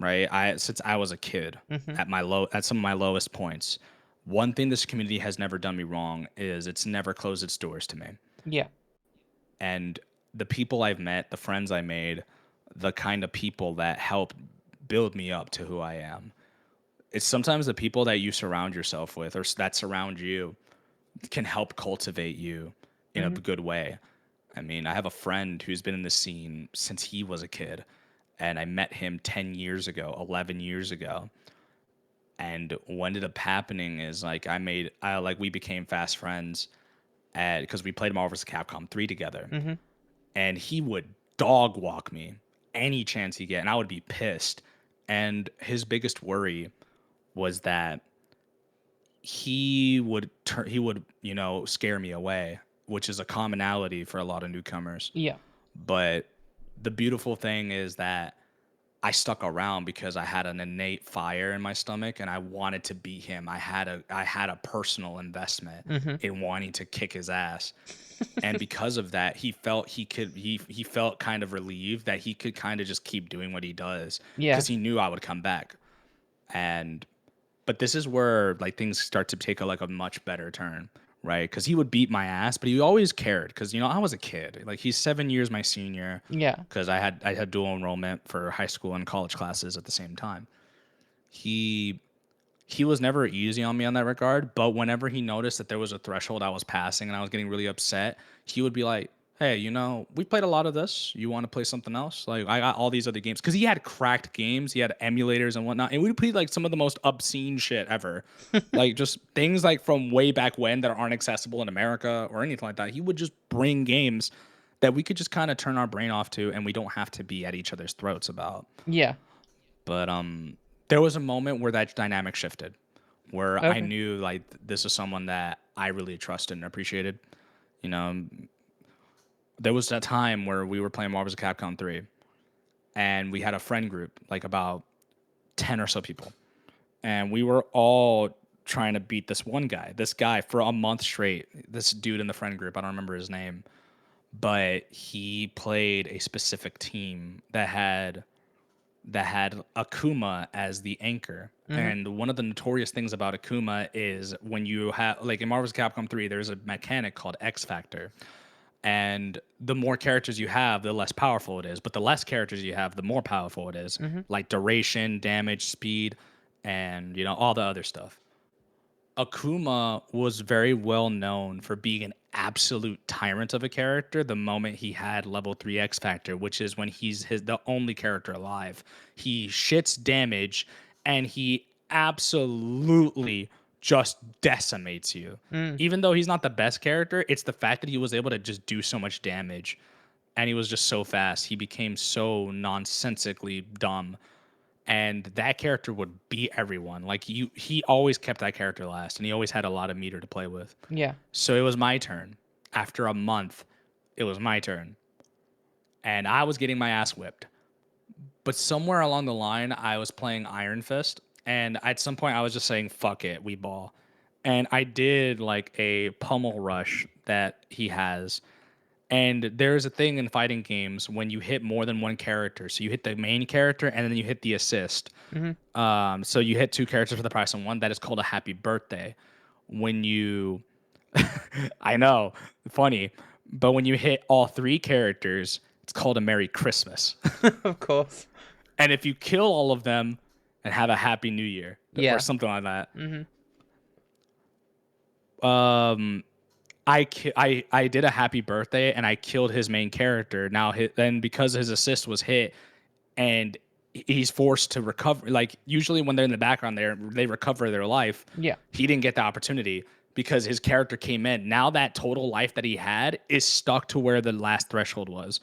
right? Since I was a kid, Mm-hmm. at some of my lowest points. One thing this community has never done me wrong is it's never closed its doors to me. Yeah. And the people I've met, the friends I made, the kind of people that helped build me up to who I am. It's sometimes the people that you surround yourself with or that surround you can help cultivate you in a Mm-hmm. good way. I mean, I have a friend who's been in the scene since he was a kid, and I met him 10 years ago, 11 years ago. And what ended up happening is, like, we became fast friends because we played Marvel's Capcom 3 together, Mm-hmm. and he would dog walk me any chance he get, and I would be pissed. And his biggest worry was that he would scare me away, which is a commonality for a lot of newcomers. Yeah. But the beautiful thing is that I stuck around because I had an innate fire in my stomach and I wanted to beat him. I had a personal investment Mm-hmm. in wanting to kick his ass. And because of that, he felt kind of relieved that he could kind of just keep doing what he does Yeah. because he knew I would come back. And but this is where, like, things start to take a much better turn, right? Because he would beat my ass, but he always cared because I was a kid. Like, he's 7 years my senior Yeah. because I had dual enrollment for high school and college classes at the same time. He he was never easy on me on that regard, but whenever he noticed that there was a threshold I was passing and I was getting really upset, he would be like, hey, we played a lot of this. You want to play something else? Like, I got all these other games because he had cracked games, he had emulators and whatnot, and we played like some of the most obscene shit ever, like just things like from way back when that aren't accessible in America or anything like that. He would just bring games that we could just kind of turn our brain off to, and we don't have to be at each other's throats about. Yeah. But there was a moment where that dynamic shifted, where I Okay. knew like this is someone that I really trusted and appreciated. You know, there was that time where we were playing Marvel's Capcom 3, and we had a friend group, like about 10 or so people, and we were all trying to beat this guy for a month straight. This dude in the friend group, I don't remember his name, but he played a specific team that had Akuma as the anchor. Mhm. And one of the notorious things about Akuma is when you have, like in Marvel's Capcom 3, there's a mechanic called X Factor. And the more characters you have, the less powerful it is. But the less characters you have, the more powerful it is. Mhm. Like duration, damage, speed, and all the other stuff. Akuma was very well known for being an absolute tyrant of a character the moment he had level 3 X Factor, which is when he's the only character alive. He shits damage and he absolutely just decimates you. Mm. Even though he's not the best character, it's the fact that he was able to just do so much damage and he was just so fast. He became so nonsensically dumb, and that character would beat everyone. Like he always kept that character last, and he always had a lot of meter to play with. Yeah. So it was my turn. After a month, it was my turn, and I was getting my ass whipped. But somewhere along the line, I was playing Iron Fist, and at some point, I was just saying, "Fuck it, we ball." And I did like a pummel rush that he has, and there's a thing in fighting games when you hit more than one character. So you hit the main character and then you hit the assist. Mhm. So you hit two characters for the price of one. That is called a happy birthday. When you, I know, funny, but when you hit all three characters, it's called a Merry Christmas. Of course. And if you kill all of them, and have a Happy New Year or Yeah. something like that. Mhm. Um, I did a happy birthday and I killed his main character. Now then because his assist was hit and he's forced to recover. Like usually when they're in the background, they recover their life. Yeah. He didn't get the opportunity because his character came in. Now that total life that he had is stuck to where the last threshold was.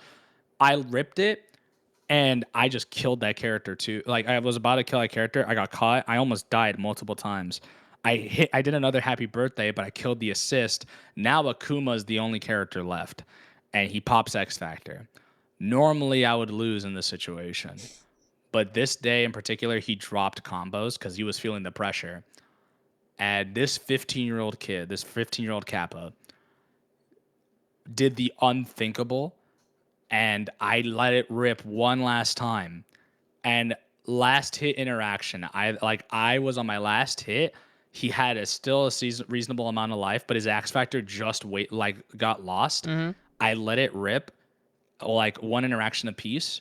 I ripped it and I just killed that character too. Like I was about to kill that character, I got caught. I almost died multiple times. I did another happy birthday, but I killed the assist. Now Akuma is the only character left, and he pops X Factor. Normally I would lose in this situation, but this day in particular, he dropped combos because he was feeling the pressure. And this 15-year-old kid, this 15-year-old Kappa, did the unthinkable, and I let it rip one last time. And last hit interaction, I was on my last hit. He had still a reasonable amount of life, but his X Factor just got lost. Mhm. I let it rip, like one interaction apiece,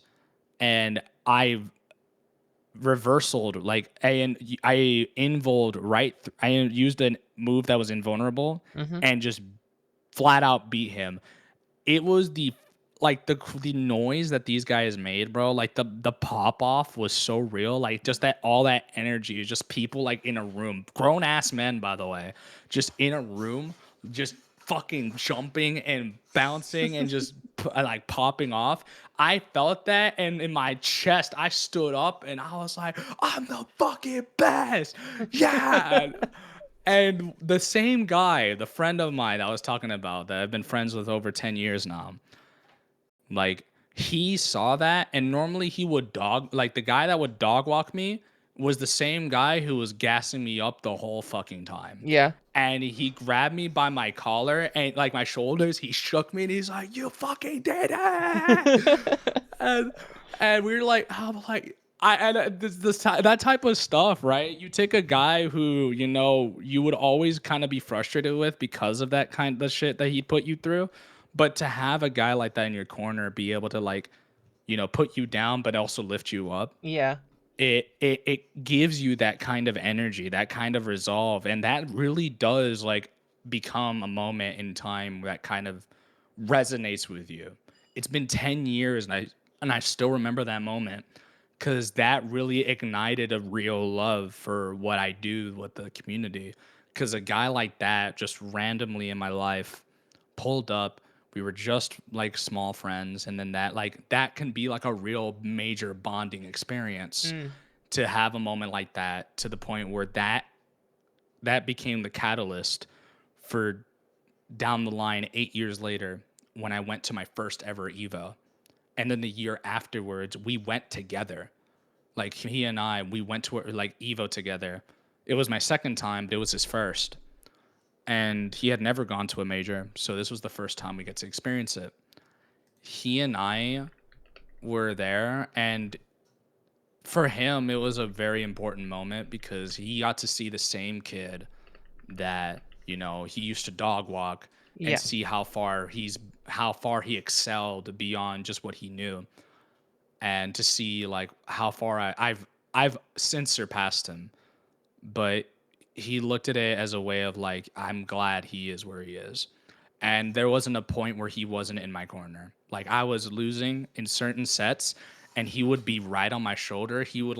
and I reversaled I invuled right. I used a move that was invulnerable Mhm. and just flat out beat him. It was the noise that these guys made, bro. Like the pop off was so real. Like just that all that energy is just people like in a room, grown ass men, by the way, just in a room, just fucking jumping and bouncing and just like popping off. I felt that, and in my chest, I stood up and I was like, "I'm the fucking best, yeah." And the same guy, the friend of mine that I was talking about, that I've been friends with over 10 years now, like he saw that, and normally he would the guy that would dog walk me was the same guy who was gassing me up the whole fucking time. Yeah. And he grabbed me by my collar and like my shoulders, he shook me and he's like, "You fucking did it." and and we were like, oh, like that type of stuff, right? You take a guy who you would always kind of be frustrated with because of that kind of shit that he put you through, but to have a guy like that in your corner be able to put you down but also lift you up, Yeah. it gives you that kind of energy, that kind of resolve, and that really does like become a moment in time that kind of resonates with you. It's been 10 years and I still remember that moment cuz that really ignited a real love for what I do with the community, cuz a guy like that just randomly in my life pulled up. We were just like small friends, and then that can be like a real major bonding experience Mm. to have a moment like that, to the point where that became the catalyst for down the line 8 years later when I went to my first ever Evo. And then the year afterwards, we went together. Like he and I, we went to like Evo together. It was my second time, but it was his first. And he had never gone to a major, so this was the first time we get to experience it. He and I were there, and for him, it was a very important moment because he got to see the same kid that he used to dog walk and Yeah. see how far he excelled beyond just what he knew, and to see like how far I've since surpassed him, but he looked at it as a way of like, I'm glad he is where he is. And there wasn't a point where he wasn't in my corner. Like I was losing in certain sets and he would be right on my shoulder. He'd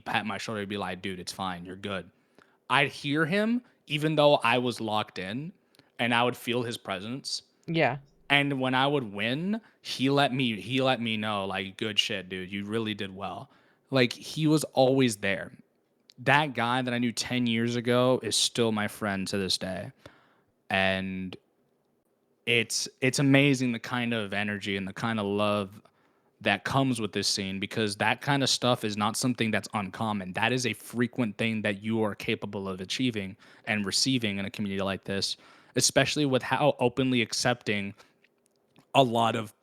pat my shoulder and be like, dude, it's fine, you're good. I'd hear him even though I was locked in, and I would feel his presence. Yeah. And when I would win, he let me know like, good shit, dude, you really did well. Like he was always there. That guy that I knew 10 years ago is still my friend to this day. And it's amazing the kind of energy and the kind of love that comes with this scene, because that kind of stuff is not something that's uncommon. That is a frequent thing that you are capable of achieving and receiving in a community like this, especially with how openly accepting a lot of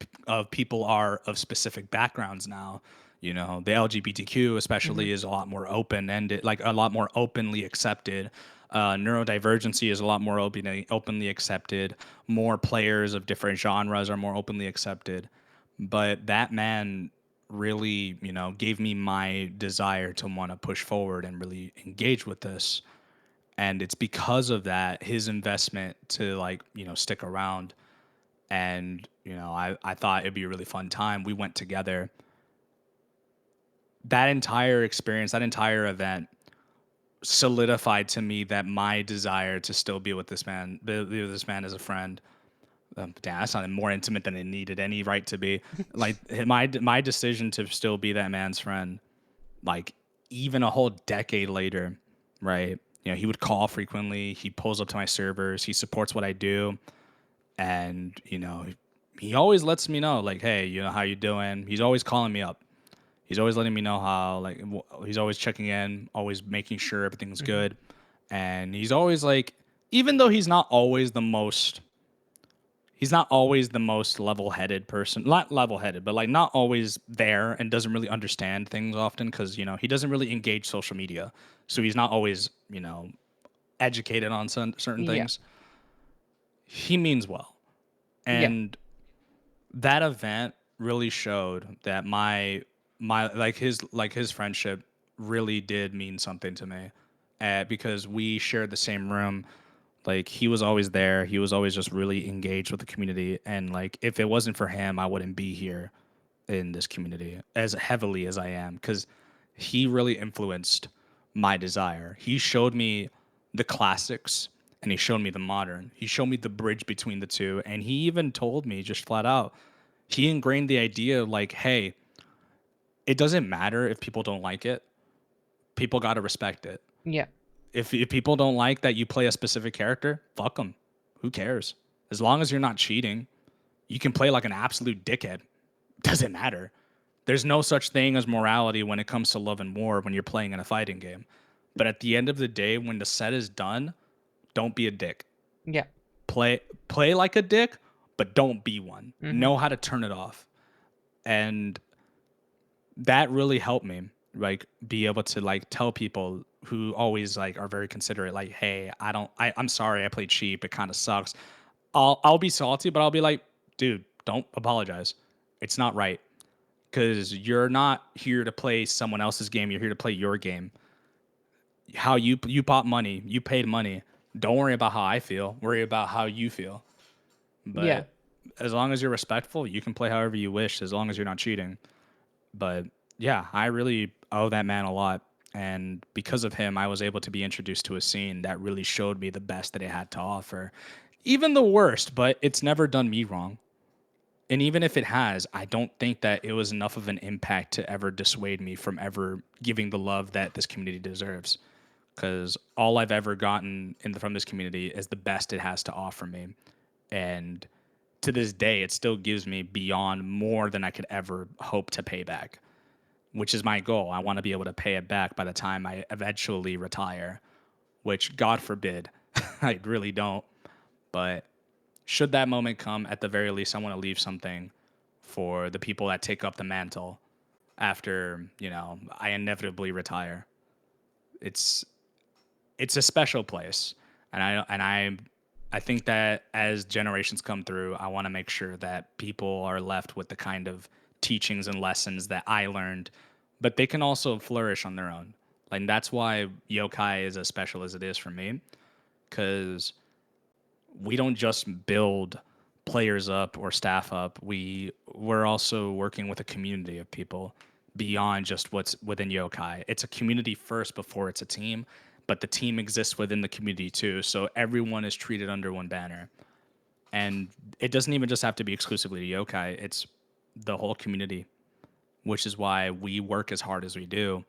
people are of specific backgrounds now. The LGBTQ Hmm. especially is a lot more open and like a lot more openly accepted. Neurodivergency is a lot more openly accepted. More players of different genres are more openly accepted. But that man really, gave me my desire to want to push forward and really engage with this. And it's because of that, his investment to like, stick around. And I thought it'd be a really fun time. We went together. That entire experience, that entire event solidified to me that my desire to still be with this man, be with this man as a friend. Damn, that sounded more intimate than it needed any right to be. Like my decision to still be that man's friend, like even a whole decade later, right? He would call frequently. He pulls up to my servers. He supports what I do, and he always lets me know like, hey, how you doing? He's always calling me up. He's always letting me know how, like, he's always checking in, always making sure everything's Hmm. good. And he's always like, even though he's not always the most level-headed person, not level-headed, but like not always there and doesn't really understand things often, because he doesn't really engage social media, so he's not always educated on certain Yeah. things. He means well. Yeah. And that event really showed that my his friendship really did mean something to me, because we shared the same room. Like he was always there. He was always just really engaged with the community, and like if it wasn't for him, I wouldn't be here in this community as heavily as I am, because he really influenced my desire. He showed me the classics and he showed me the modern. He showed me the bridge between the two, and he even told me just flat out, he ingrained the idea of like, hey, it doesn't matter if people don't like it. People got to respect it. Yeah. If people don't like that you play a specific character, fuck them. Who cares? As long as you're not cheating, you can play like an absolute dickhead. Doesn't matter. There's no such thing as morality when it comes to love and war when you're playing in a fighting game. But at the end of the day, when the set is done, don't be a dick. Yeah. Play like a dick, but don't be one. Hmm. Know how to turn it off. And that really helped me like be able to like tell people who always like are very considerate, like, hey, I'm sorry I played cheap, it kind of sucks. I'll be salty, but I'll be like, dude, don't apologize. It's not right, because you're not here to play someone else's game, you're here to play your game. How you bought money, you paid money. Don't worry about how I feel, worry about how you feel. Yeah. But as long as you're respectful, you can play however you wish as long as you're not cheating. But yeah, I really owe that man a lot. And because of him, I was able to be introduced to a scene that really showed me the best that it had to offer. Even the worst, but it's never done me wrong. And even if it has, I don't think that it was enough of an impact to ever dissuade me from ever giving the love that this community deserves. Because all I've ever gotten from this community is the best it has to offer me. And to this day, it still gives me beyond more than I could ever hope to pay back, which is my goal. I want to be able to pay it back by the time I eventually retire, which God forbid, I really don't. But should that moment come, at the very least, I want to leave something for the people that take up the mantle after, I inevitably retire. It's it's a special place. And I think that as generations come through, I want to make sure that people are left with the kind of teachings and lessons that I learned, but they can also flourish on their own. Like that's why yokai is as special as it is for me, because we don't just build players up or staff up. We're also working with a community of people beyond just what's within yokai. It's a community first before it's a team, but the team exists within the community too. So everyone is treated under one banner. And it doesn't even just have to be exclusively to yokai. It's the whole community, which is why we work as hard as we do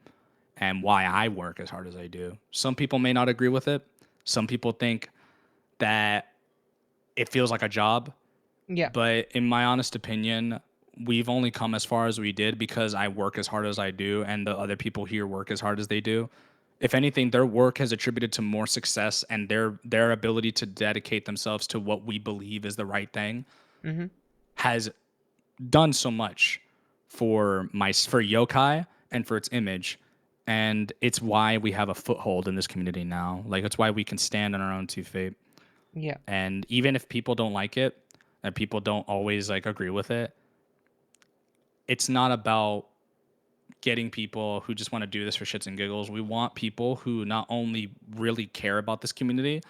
and why I work as hard as I do. Some people may not agree with it. Some people think that it feels like a job. Yeah. But in my honest opinion, we've only come as far as we did because I work as hard as I do and the other people here work as hard as they do. If anything, their work has attributed to more success and their ability to dedicate themselves to what we believe is the right thing Mm-hmm. has done so much for yokai and for its image. And it's why we have a foothold in this community now. Like it's why we can stand on our own 2 feet. Yeah. And even if people don't like it and people don't always like agree with it, it's not about getting people who just want to do this for shits and giggles. We want people who not only really care about this community,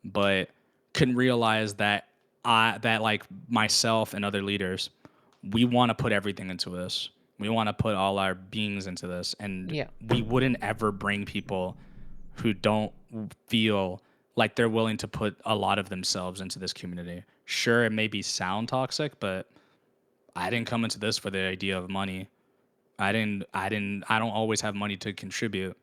but can realize that that like myself and other leaders, we want to put everything into this. We want to put all our beings into this, and Yeah. we wouldn't ever bring people who don't feel like they're willing to put a lot of themselves into this community. Sure, it may be sound toxic, but I didn't come into this for the idea of money. I don't always have money to contribute,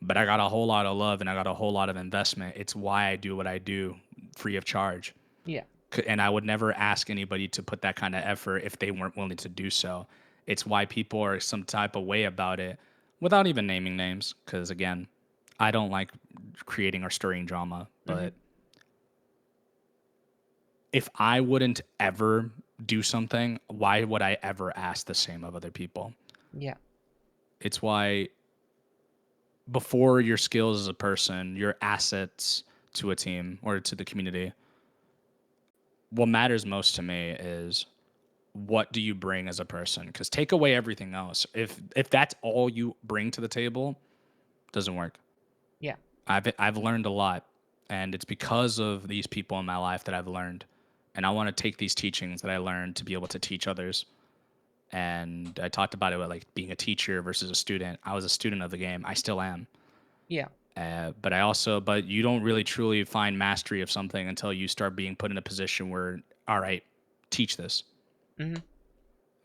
but I got a whole lot of love and I got a whole lot of investment. It's why I do what I do free of charge. Yeah. And I would never ask anybody to put that kind of effort if they weren't willing to do so. It's why people are some type of way about it without even naming names. Because again, I don't like creating or stirring drama. Mm-hmm. But if I wouldn't ever do something, why would I ever ask the same of other people? Yeah. It's why before your skills as a person, your assets to a team or to the community, what matters most to me is what do you bring as a person? Because take away everything else. If that's all you bring to the table, doesn't work. Yeah. I've learned a lot, and it's because of these people in my life that I've learned, and I want to take these teachings that I learned to be able to teach others. And I talked about it with like being a teacher versus a student. I was a student of the game. I still am. Yeah. But you don't really truly find mastery of something until you start being put in a position where, all right, teach this. Mm-hmm.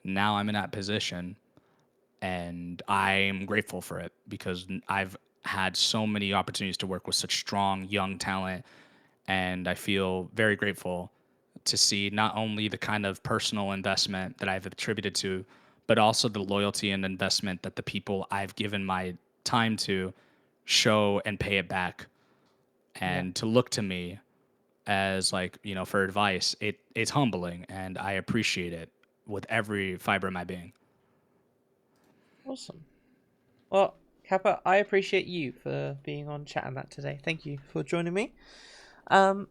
Now I'm in that position and I'm grateful for it because I've had so many opportunities to work with such strong young talent. And I feel very grateful to see not only the kind of personal investment that I've attributed to, but also the loyalty and investment that the people I've given my time to show and pay it back. Yeah. And to look to me as like, for advice, it's humbling and I appreciate it with every fiber of my being. Awesome. Well, Kappa, I appreciate you for being on Chat and That today. Thank you for joining me. Um,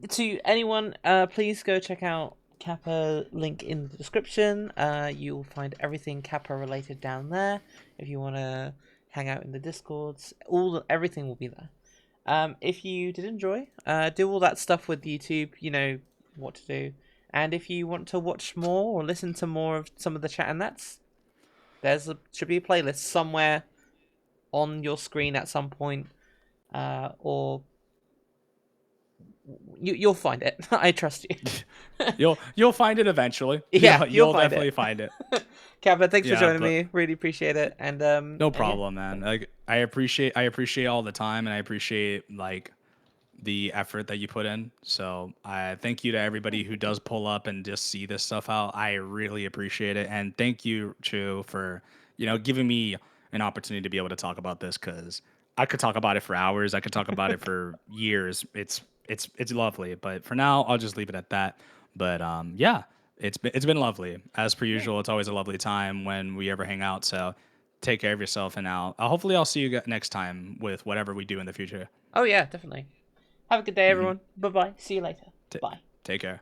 to anyone, please go check out Kappa link in the description. You'll find everything Kappa related down there. If you want to hang out in the Discords, everything will be there. If you did enjoy, do all that stuff with YouTube. what to do. And if you want to watch more or listen to more of some of the chat, and should be a playlist somewhere on your screen at some point, or you'll find it. I trust you. You'll find it eventually. Yeah, you'll You'll find definitely it. find it. Kappa, thanks for Yeah, joining but me. Really appreciate it. And no yeah. problem, man. Like I appreciate all the time, and I appreciate like the effort that you put in. So I thank you to everybody who does pull up and just see this stuff out. I really appreciate it, and thank you, Chu, for giving me an opportunity to be able to talk about this because I could talk about it for hours. I could talk about it for years. It's lovely, but for now, I'll just leave it at that. But yeah, it's been lovely as per Yeah. usual. It's always a lovely time when we ever hang out. So take care of yourself, and hopefully I'll see you next time with whatever we do in the future. Oh yeah, definitely. Have a good day, everyone. Bye bye. See you later. T- Bye. Take care.